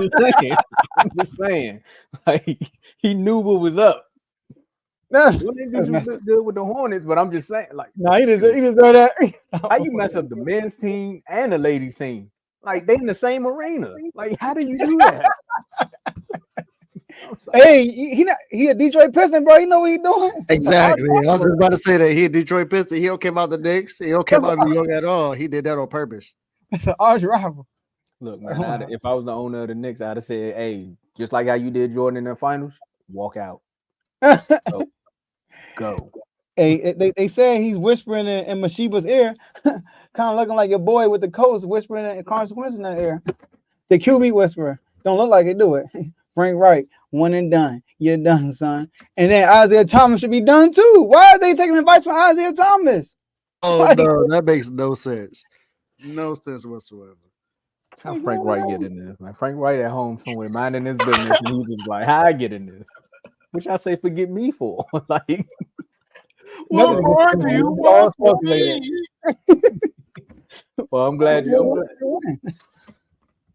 I'm just saying, like, he knew what was up. He didn't do some good with the Hornets, but I'm just saying, like, no, he deserved that. How you mess up the men's team and the ladies team? Like, they in the same arena. Like, how do you do that? Hey, he a Detroit Piston, bro. You know what he doing? Exactly. I was just about to say that he a Detroit Piston. He don't care about the Knicks. He don't care about New York at all. He did that on purpose. It's an arch rival. Look, man, if I was the owner of the Knicks, I'd have said, hey, just like how you did Jordan in the finals, walk out. Go. Hey, they say he's whispering in Mashiba's ear, kind of looking like your boy with the coats whispering in consequence in that ear. The QB whisperer. Don't look like it, do it. Frank Wright, 1 and done. You're done, son. And then Isaiah Thomas should be done too. Why are they taking advice from Isaiah Thomas? Oh no, that makes no sense. No sense whatsoever. How Frank Wright get in this, man? Frank Wright at home somewhere minding his business, and he just like, how I get in this? Which I say, forget me for. Like, What Nothing. more do you It's all want from speculated. me? well, I'm glad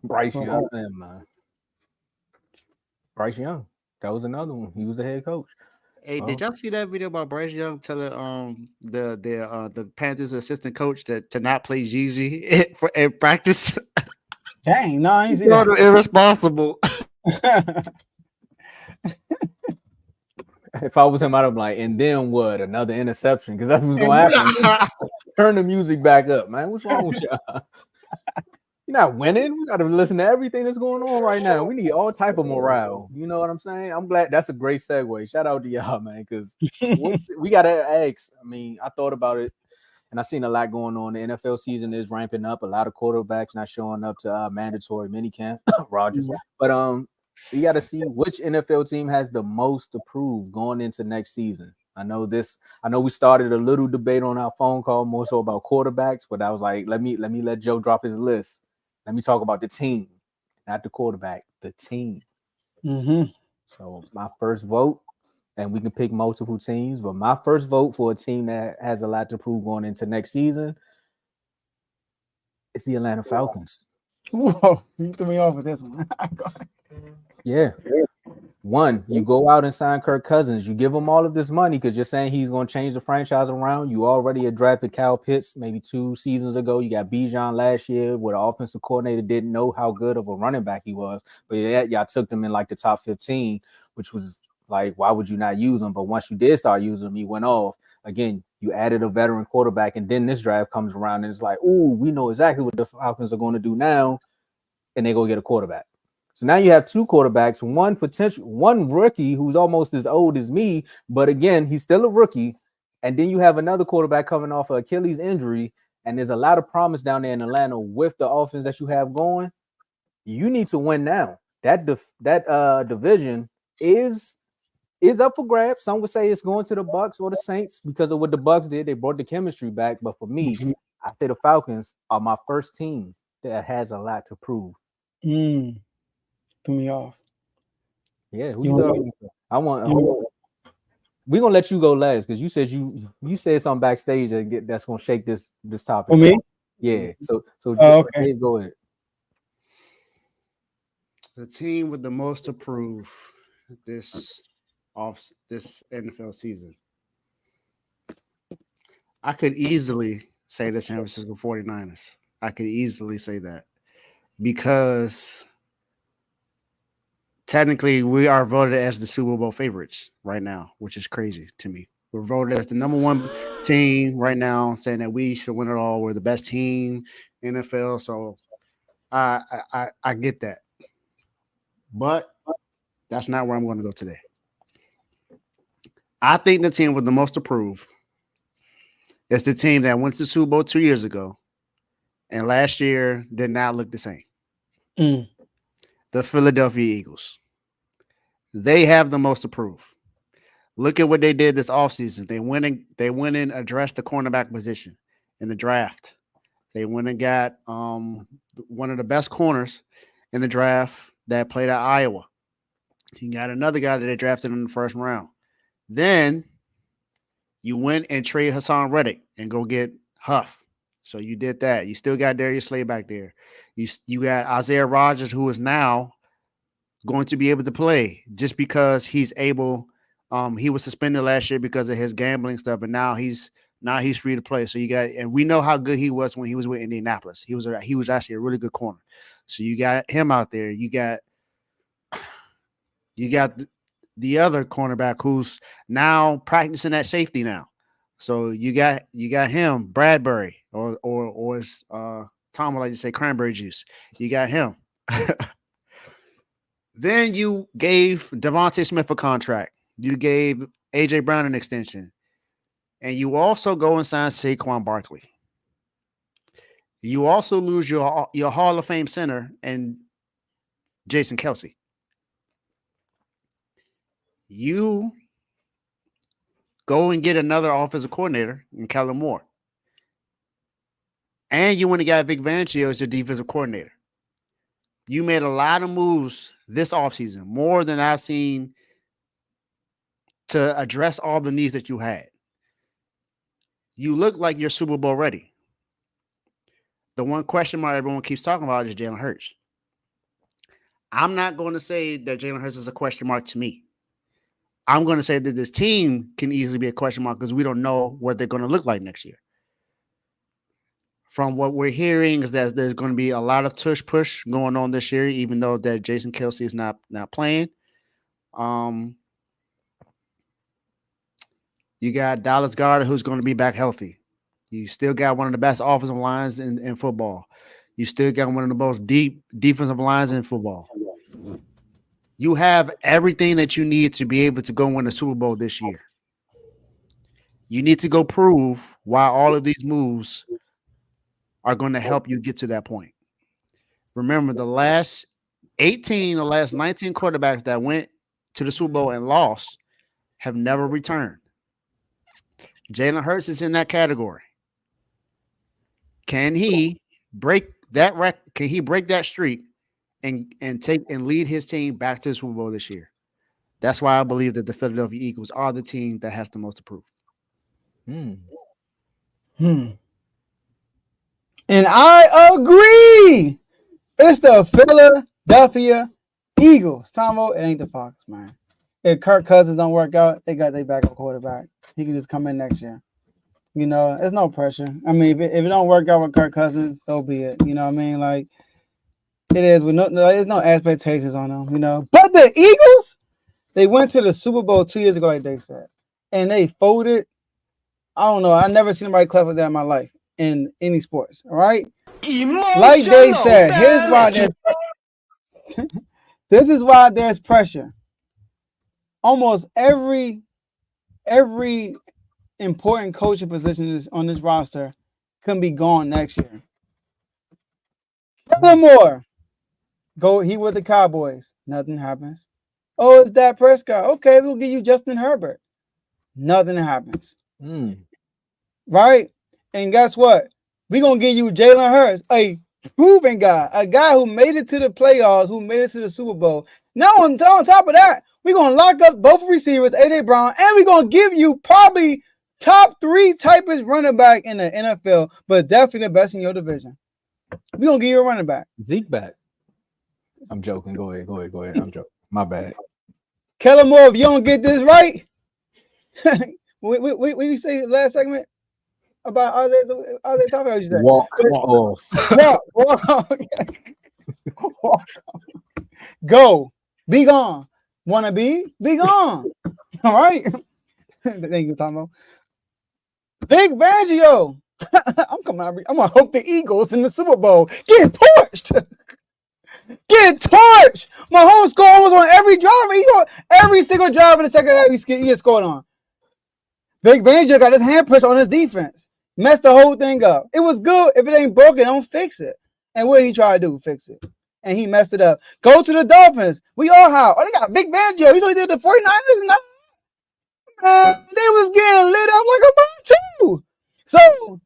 Bryce What's Young, up? man. Bryce Young. That was another one. He was the head coach. Hey, Oh. did y'all see that video about Bryce Young telling the Panthers assistant coach that to not play Jeezy in practice? Dang, no, I ain't see Y'all that. are irresponsible. If I was him, I'd have been like, and then what? Another interception? Because that's what's going to happen. Turn the music back up, man. What's wrong with y'all? You're not winning. We got to listen to everything that's going on right now. We need all type of morale. You know what I'm saying? I'm glad. That's a great segue. Shout out to y'all, man, because we got to ask. I mean, I thought about it, and I seen a lot going on. The NFL season is ramping up. A lot of quarterbacks not showing up to mandatory minicamp. Rogers, but you got to see which NFL team has the most to prove going into next season. I know we started a little debate on our phone call more so about quarterbacks, but I was like, let me let Joe drop his list. Let me talk about the team, not the quarterback, the team. Mm-hmm. So my first vote, and we can pick multiple teams, but my first vote for a team that has a lot to prove going into next season is the Atlanta Falcons. Whoa, you threw me off with this one. Yeah. One, you go out and sign Kirk Cousins. You give him all of this money because you're saying he's going to change the franchise around. You already had drafted Kyle Pitts maybe 2 seasons ago. You got Bijan last year where the offensive coordinator didn't know how good of a running back he was. But yeah, y'all took him in like the top 15, which was like, why would you not use him? But once you did start using him, he went off. Again, you added a veteran quarterback, and then this draft comes around and it's like, ooh, we know exactly what the Falcons are going to do now, and they go get a quarterback. So now you have 2 quarterbacks, one rookie who's almost as old as me, but again, he's still a rookie. And then you have another quarterback coming off an Achilles injury, and there's a lot of promise down there in Atlanta with the offense that you have going. You need to win now. That division is up for grabs. Some would say it's going to the Bucs or the Saints because of what the Bucs did. They brought the chemistry back. But for me, I say the Falcons are my first team that has a lot to prove. Threw me off. Yeah, I want. We're gonna let you go last because you said you said something backstage that's gonna shake this topic. For me? Yeah. So okay. Dave, go ahead. The team with the most to prove this NFL season. I could easily say the San Francisco 49ers. I could easily say that because technically we are voted as the Super Bowl favorites right now, which is crazy to me. We're voted as the number 1 team right now, saying that we should win it all. We're the best team in NFL. So I get that. But that's not where I'm going to go today. I think the team with the most to prove is the team that went to the Super Bowl 2 years ago and last year did not look the same. The Philadelphia Eagles. They have the most to prove. Look at what they did this offseason. They went and addressed the cornerback position in the draft. They went and got one of the best corners in the draft that played at Iowa. You got another guy that they drafted in the first round. Then you went and traded Hassan Reddick and go get Huff. So you did that. You still got Darius Slay back there. You got Isaiah Rodgers, who is now going to be able to play just because he's able. He was suspended last year because of his gambling stuff, but now he's free to play. So you got, and we know how good he was when he was with Indianapolis. He was actually a really good corner. So you got him out there. You got the other cornerback who's now practicing at safety now. So you got him, Bradbury, or as Tom would like to say, cranberry juice. You got him. Then you gave Devontae Smith a contract. You gave A.J. Brown an extension. And you also go and sign Saquon Barkley. You also lose your Hall of Fame center and Jason Kelce. You go and get another offensive coordinator in Kellen Moore. And you went and got Vic Fangio as your defensive coordinator. You made a lot of moves this offseason, more than I've seen to address all the needs that you had. You look like you're Super Bowl ready. The one question mark everyone keeps talking about is Jalen Hurts. I'm not going to say that Jalen Hurts is a question mark to me. I'm going to say that this team can easily be a question mark because we don't know what they're going to look like next year. From what we're hearing is that there's going to be a lot of tush push going on this year, even though that Jason Kelce is not playing. You got Dallas Goedert, who's going to be back healthy. You still got one of the best offensive lines in football. You still got one of the most deep defensive lines in football. You have everything that you need to be able to go win the Super Bowl this year. You need to go prove why all of these moves are going to help you get to that point. Remember, the last 18 or last 19 quarterbacks that went to the Super Bowl and lost have never returned. Jalen Hurts is in that category. Can he break that record? Can he break that streak and take and lead his team back to the Super Bowl this year? That's why I believe that the Philadelphia Eagles are the team that has the most to prove. And I agree. It's the Philadelphia Eagles. Tomo, it ain't the Fox, man. If Kirk Cousins don't work out, they got their backup quarterback. He can just come in next year. You know, there's no pressure. I mean, if it don't work out with Kirk Cousins, so be it. You know what I mean? Like, it is. There's no expectations on them, you know. But the Eagles, they went to the Super Bowl 2 years ago, like Dave said. And they folded. I don't know. I never seen anybody clap like that in my life in any sports. All right. Like they said, here's why this is why there's pressure. Almost every important coaching position on this roster can be gone next year. One more. He with the Cowboys. Nothing happens. Oh, it's Dak Prescott. Okay, we'll give you Justin Herbert. Nothing happens. Right? And guess what? We're going to give you Jalen Hurts, a proven guy, a guy who made it to the playoffs, who made it to the Super Bowl. Now, on top of that, we're going to lock up both receivers, A.J. Brown, and we're going to give you probably top 3 typist running back in the NFL, but definitely the best in your division. We're going to give you a running back. Zeke back. I'm joking. Go ahead. I'm joking. My bad. Kellen Moore, if you don't get this right, what you say last segment about are they talking about? You said walk off. Walk. Go. Be gone. Wanna be gone. All right. Thank you, Tomo. Big Fangio. I'm gonna hope the Eagles in the Super Bowl get torched. Get torched. Mahomes scored almost on every drive. Every single drive in the second half he gets scored on. Big Fangio got his handprint on his defense. Messed the whole thing up. It was good. If it ain't broken, don't fix it. And what he tried to do? Fix it. And he messed it up. Go to the Dolphins. We all how. Oh, they got Big Fangio. He's only did the 49ers. They was getting lit up like a bomb too. So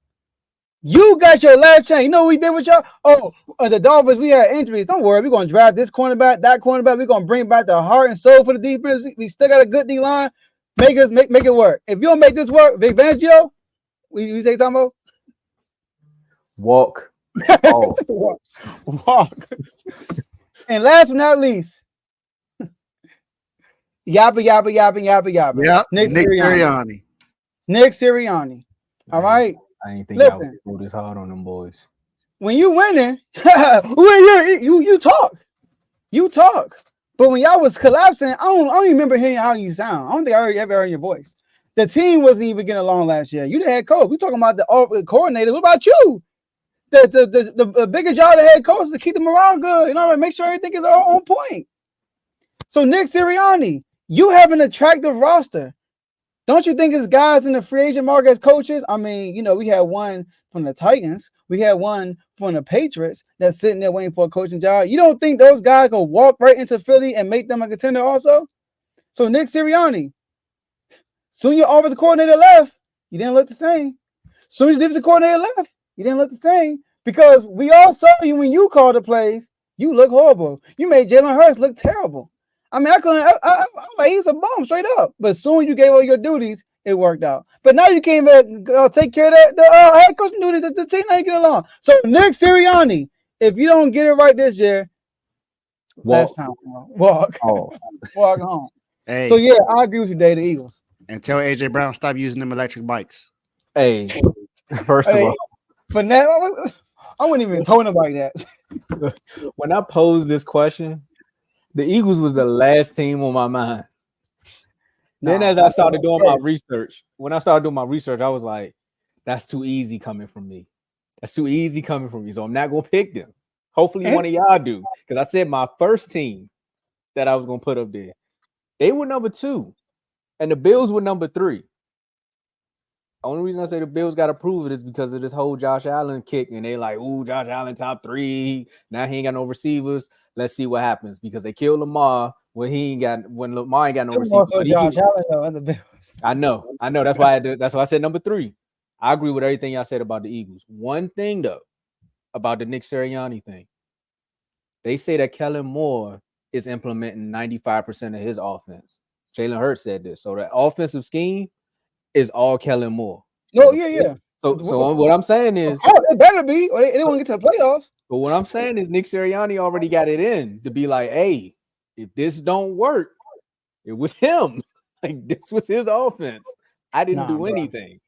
you got your last chance. You know what we did with y'all? Oh, the Dolphins, we had injuries. Don't worry. We're going to draft this cornerback, that cornerback. We're going to bring back the heart and soul for the defense. We still got a good D-line. Make it work. If you don't make this work, Big Fangio, we say Tomo? Walk. Walk. And last but not least, yappa. Yep. Nick Sirianni. Nick Sirianni. All right. I ain't think I would go this hard on them boys. When you winning, you talk. You talk. But when y'all was collapsing, I don't remember hearing how you sound. I don't think I ever heard your voice. The team wasn't even getting along last year. You the head coach. We talking about the coordinators. What about you? The biggest job of the head coach is to keep the morale good. You know, make sure everything is on point. So Nick Sirianni, you have an attractive roster. Don't you think it's guys in the free agent market as coaches? I mean, you know, we had one from the Titans. We had one from the Patriots that's sitting there waiting for a coaching job. You don't think those guys can walk right into Philly and make them a contender also? So Nick Sirianni, soon your offensive coordinator left. You didn't look the same. Soon as your defensive coordinator left, You didn't look the same because we all saw you when you called the plays. You look horrible. You made Jalen Hurts look terrible. I mean, I couldn't. I'm like, he's a bum straight up. But soon you gave all your duties, it worked out. But now you came back, take care of the head coaching duties that the team ain't get along. So Nick Sirianni, if you don't get it right this year, last time walk home. Hey, So yeah, I agree with you, Dave. The Eagles. and tell AJ Brown stop using them electric bikes. Hey, first of all, But now I wouldn't even told nobody that. when I posed this question, the Eagles was the last team on my mind. Then as I started doing my research, I was like, that's too easy coming from me. That's too easy coming from me. So I'm not going to pick them. Hopefully one of y'all do. Because I said my first team that I was going to put up there, they were number 2. And the Bills were number 3. Only reason I say the Bills got to prove it is because of this whole Josh Allen kick. And they like, ooh, Josh Allen top 3. Now he ain't got no receivers. Let's see what happens. Because they killed Lamar when Lamar ain't got no receivers. Josh Allen though, and the Bills. I know. That's why I said number 3. I agree with everything y'all said about the Eagles. One thing though, about the Nick Sirianni thing. They say that Kellen Moore is implementing 95% of his offense. Jalen Hurts said this. So the offensive scheme is all Kellen Moore. No, yeah. So what I'm saying is, it better be, or they won't get to the playoffs. But what I'm saying is, Nick Sirianni already got it in to be like, hey, if this don't work, it was him. Like this was his offense. I didn't do anything.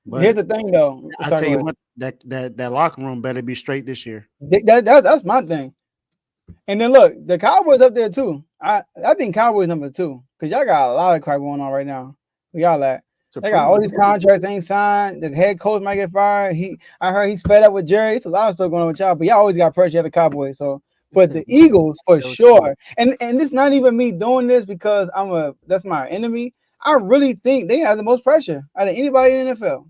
But here's the thing, though. I tell you what, that locker room better be straight this year. That's my thing. And then look, the Cowboys up there too. I think Cowboys number 2 because y'all got a lot of crap going on right now. Y'all at they got all these contracts ain't signed. The head coach might get fired. I heard he's fed up with Jerry. It's a lot of stuff going on with y'all, but y'all always got pressure at the Cowboys. So, but the Eagles for sure. And it's not even me doing this because that's my enemy. I really think they have the most pressure out of anybody in the NFL.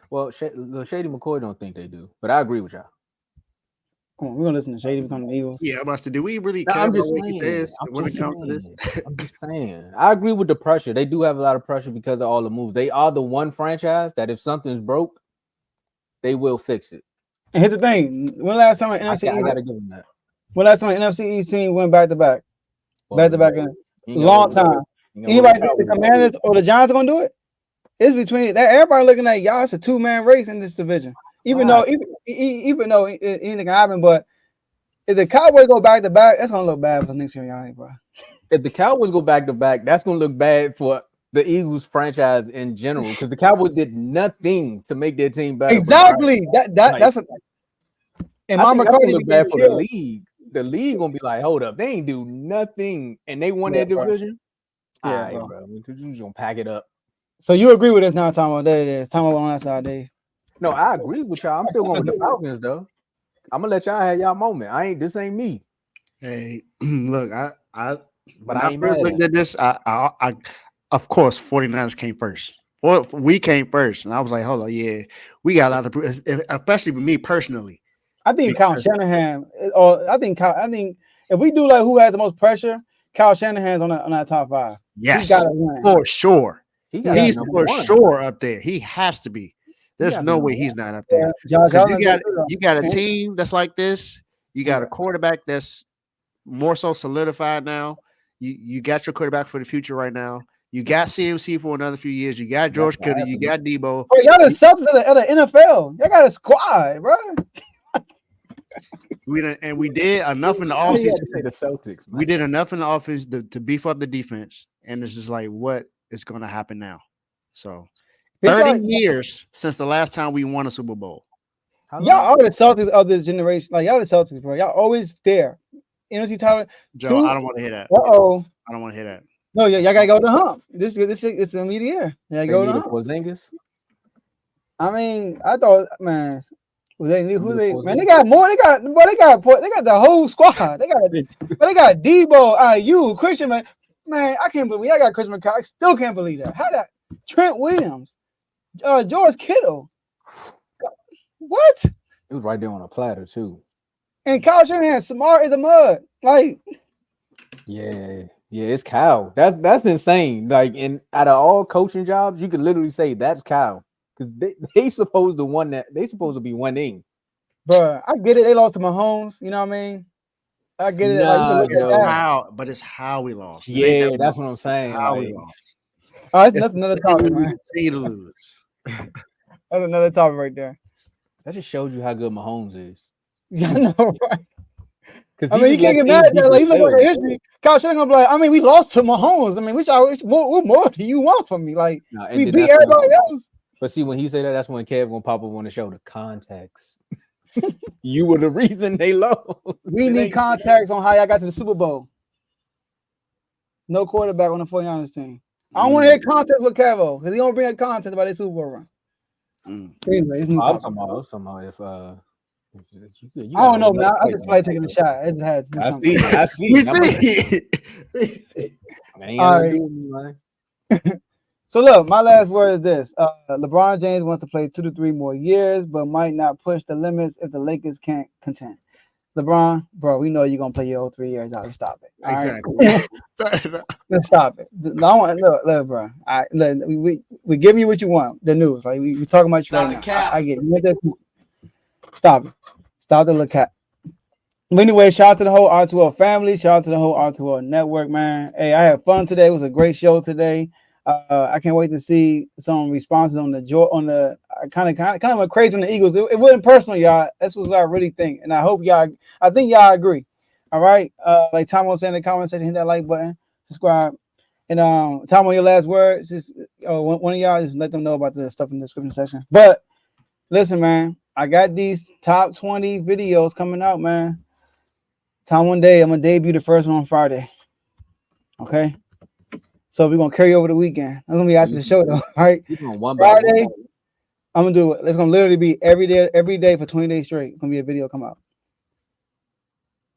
Well, Shady McCoy don't think they do, but I agree with y'all. Come on, we're gonna listen to Shady become the Eagles. Yeah, Buster. Do we really care about what he says when it comes to this? I'm just saying. I agree with the pressure. They do have a lot of pressure because of all the moves. They are the one franchise that if something's broke, they will fix it. And here's the thing: when last time an NFC I gotta give them that. When last time an NFC East team went back to back in a long time. Anybody think the Commanders or the Giants are gonna do it? It's between that. Everybody looking at y'all. It's a 2-man race in this division. Even though anything can happen, but if the Cowboys go back to back, that's gonna look bad for Nick Sirianni, bro. If the Cowboys go back to back, that's gonna look bad for the Eagles franchise in general because the Cowboys did nothing to make their team better. Exactly. That's what. And Mama McCarthy look bad for the league. The league gonna be like, hold up, they ain't do nothing, and they won their division. Yeah, bro. You just gonna pack it up. So you agree with us now, Tomo? There it is. Tomo on that side, Dave. No, I agree with y'all. I'm still going with the Falcons, though. I'm gonna let y'all have y'all moment. This ain't me. Hey, look, I when I first looked at this, I of course 49ers came first. Well, we came first, and I was like, hold on, yeah, we got a lot of, especially with me personally. I think Kyle Shanahan, or I think if we do like who has the most pressure, Kyle Shanahan's on that top 5. Yes, for sure. He's for sure up there. He has to be. There's no way he's not up there. You got a team that's like this. You got a quarterback that's more so solidified now. You got your quarterback for the future right now. You got CMC for another few years. You got George Kittle. You got Debo. Bro, y'all the Celtics of the NFL. Y'all got a squad, bro. We did enough in the offseason. The Celtics. Man. We did enough in the offense to beef up the defense, and it's just like what is going to happen now. So 30 years since the last time we won a Super Bowl. Y'all are the Celtics of this generation. Like y'all the Celtics, bro. Y'all always there. NFC title. Joe, I don't want to hear that. I don't want to hear that. No, y'all gotta go to the hump. This it's a media year. Yeah, go to the hump. Porzingis. I mean, I thought, man, man, they got more. They got the whole squad. They got Debo, IU, Christian, man. I can't believe I got Christian McCaffrey. I still can't believe that. How that Trent Williams, George Kittle. What? It was right there on a platter too. And Kyle Shanahan, smart as a mud. Like, yeah, it's Kyle. That's insane. Like, out of all coaching jobs, you could literally say that's Kyle. because they supposed to be winning. Bro, I get it. They lost to Mahomes. You know what I mean? I get it. Like, you can Nah, look at that. But it's how we lost. It ain't Yeah, that that's we what I'm lost. saying. It's how Like, we lost. Oh, that's another topic, We man. continue to lose. That's another topic right there. that just shows you how good Mahomes is. Yeah, I know, right? Because I mean, you can't get mad at that. Like, you look at history. Kyle Shanahan gonna be like, I mean, we lost to Mahomes. I mean, what more do you want from me? Like, we beat everybody else. But see, when he say that, that's when Kev gonna pop up on the show. The context. You were the reason they lost. We need context on how y'all got to the Super Bowl. No quarterback on the 49ers team. I don't want to hear context with Kevo because he don't bring a context about his Super Bowl run. Anyway, it's I'm talking about if I don't know, man. I just feel like taking a shot. It just had to do something. I see. All right. So look, my last word is this: LeBron James wants to play 2 to 3 more years, but might not push the limits if the Lakers can't contend. LeBron, bro, we know you're gonna play your whole 3 years out. Let's stop it. Exactly. Right? Let's stop it. Look, bro. We give you what you want. The news, like we talking about you right now. I get you. Stop it. Stop the look at. But anyway, shout out to the whole R2L family. Shout out to the whole R2L network, man. Hey, I had fun today. It was a great show today. I can't wait to see some responses on the kind of went crazy on the Eagles. It wasn't personal, y'all. That's what I really think, and I think y'all agree. All right, like Tomo said in the comment section, hit that like button, subscribe, and Tomo, your last words. Just one of y'all just let them know about the stuff in the description section. But listen, man, I got these top 20 videos coming out, man. Tomo Dave, I'm gonna debut the first one on Friday. Okay. So we're gonna carry over the weekend. I'm gonna be after the show though. All right. Friday, I'm gonna do it. It's gonna literally be every day for 20 days straight. It's gonna be a video come out.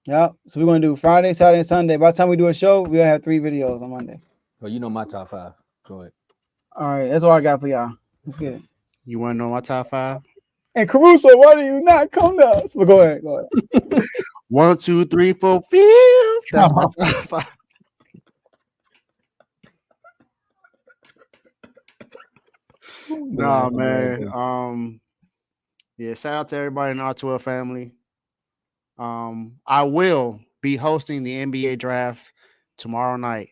Yeah. So we're gonna do Friday, Saturday, and Sunday. By the time we do a show, we'll have 3 videos on Monday. Well, you know my top 5. Go ahead. All right, that's all I got for y'all. Let's get it. You want to know my top 5? And Caruso, why do you not come to us? But go ahead. 1, 2, 3, 4, 5. That's my top 5. Nah, man. Yeah, shout out to everybody in the R2L family. I will be hosting the NBA draft tomorrow night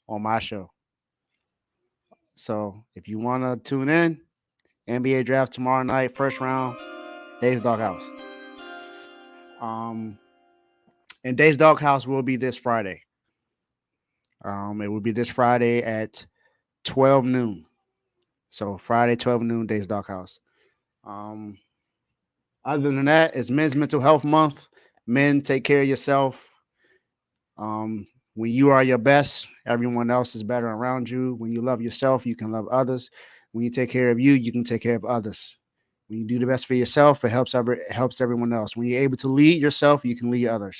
on my show. So if you want to tune in, NBA draft tomorrow night, first round, Dave's Doghouse. And Dave's Doghouse will be this Friday. It will be this Friday at 12 noon. So Friday, 12 noon, Dave's Doghouse. Other than that, it's Men's Mental Health Month. Men, take care of yourself. When you are your best, everyone else is better around you. When you love yourself, you can love others. When you take care of you, you can take care of others. When you do the best for yourself, it helps everyone else. When you're able to lead yourself, you can lead others.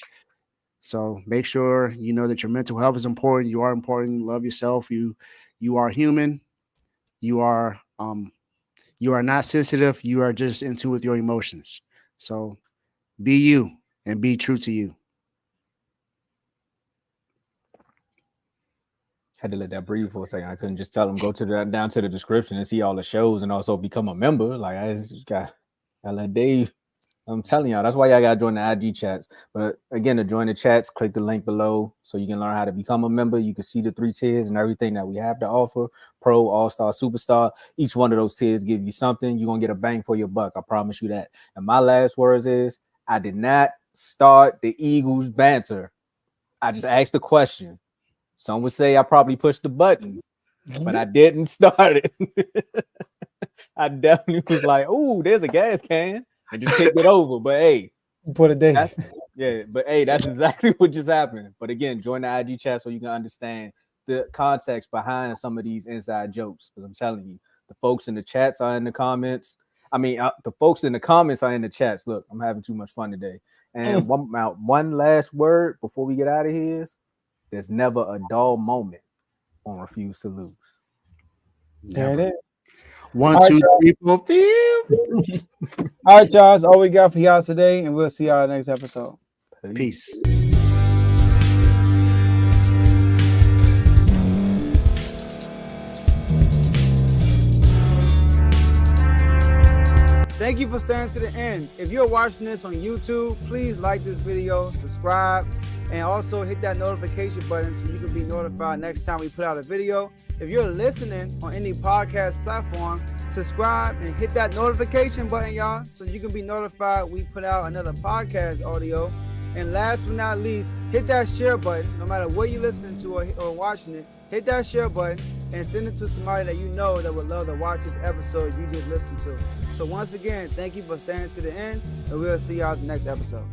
So make sure you know that your mental health is important. You are important. Love yourself. You are human. You are not sensitive. You are just in tune with your emotions. So be you and be true to you. Had to let that breathe for a second. I couldn't just tell them go down to the description and see all the shows and also become a member. Like I just got let Dave. I'm telling y'all, that's why y'all gotta join the IG chats. But again, to join the chats, click the link below so you can learn how to become a member. You can see the 3 tiers and everything that we have to offer: Pro, All-Star, Superstar. Each one of those tiers give you something. You're gonna get a bang for your buck. I promise you that. And my last words is, I did not start the Eagles banter. I just asked a question. Some would say I probably pushed the button, but I didn't start it. I definitely was like, "Ooh, there's a gas can," and just kicked it over. But hey, put it there. But hey, that's exactly what just happened. But again, join the IG chat so you can understand the context behind some of these inside jokes. Because I'm telling you, the folks in the chats are in the comments. I mean, the folks in the comments are in the chats. Look, I'm having too much fun today. And one last word before we get out of here is, there's never a dull moment on Refuse to Lose. There it is. 1, 2, 3, 4, 5. All right, y'all. That's all we got for y'all today, and we'll see y'all next episode. Peace. Thank you for staying to the end. If you're watching this on YouTube, please like this video, subscribe, and also hit that notification button so you can be notified next time we put out a video. If you're listening on any podcast platform, subscribe and hit that notification button, y'all, so you can be notified we put out another podcast audio. And last but not least, hit that share button. No matter what you're listening to or watching it, hit that share button and send it to somebody that you know that would love to watch this episode you just listened to. So once again, thank you for staying to the end, and we'll see y'all in the next episode.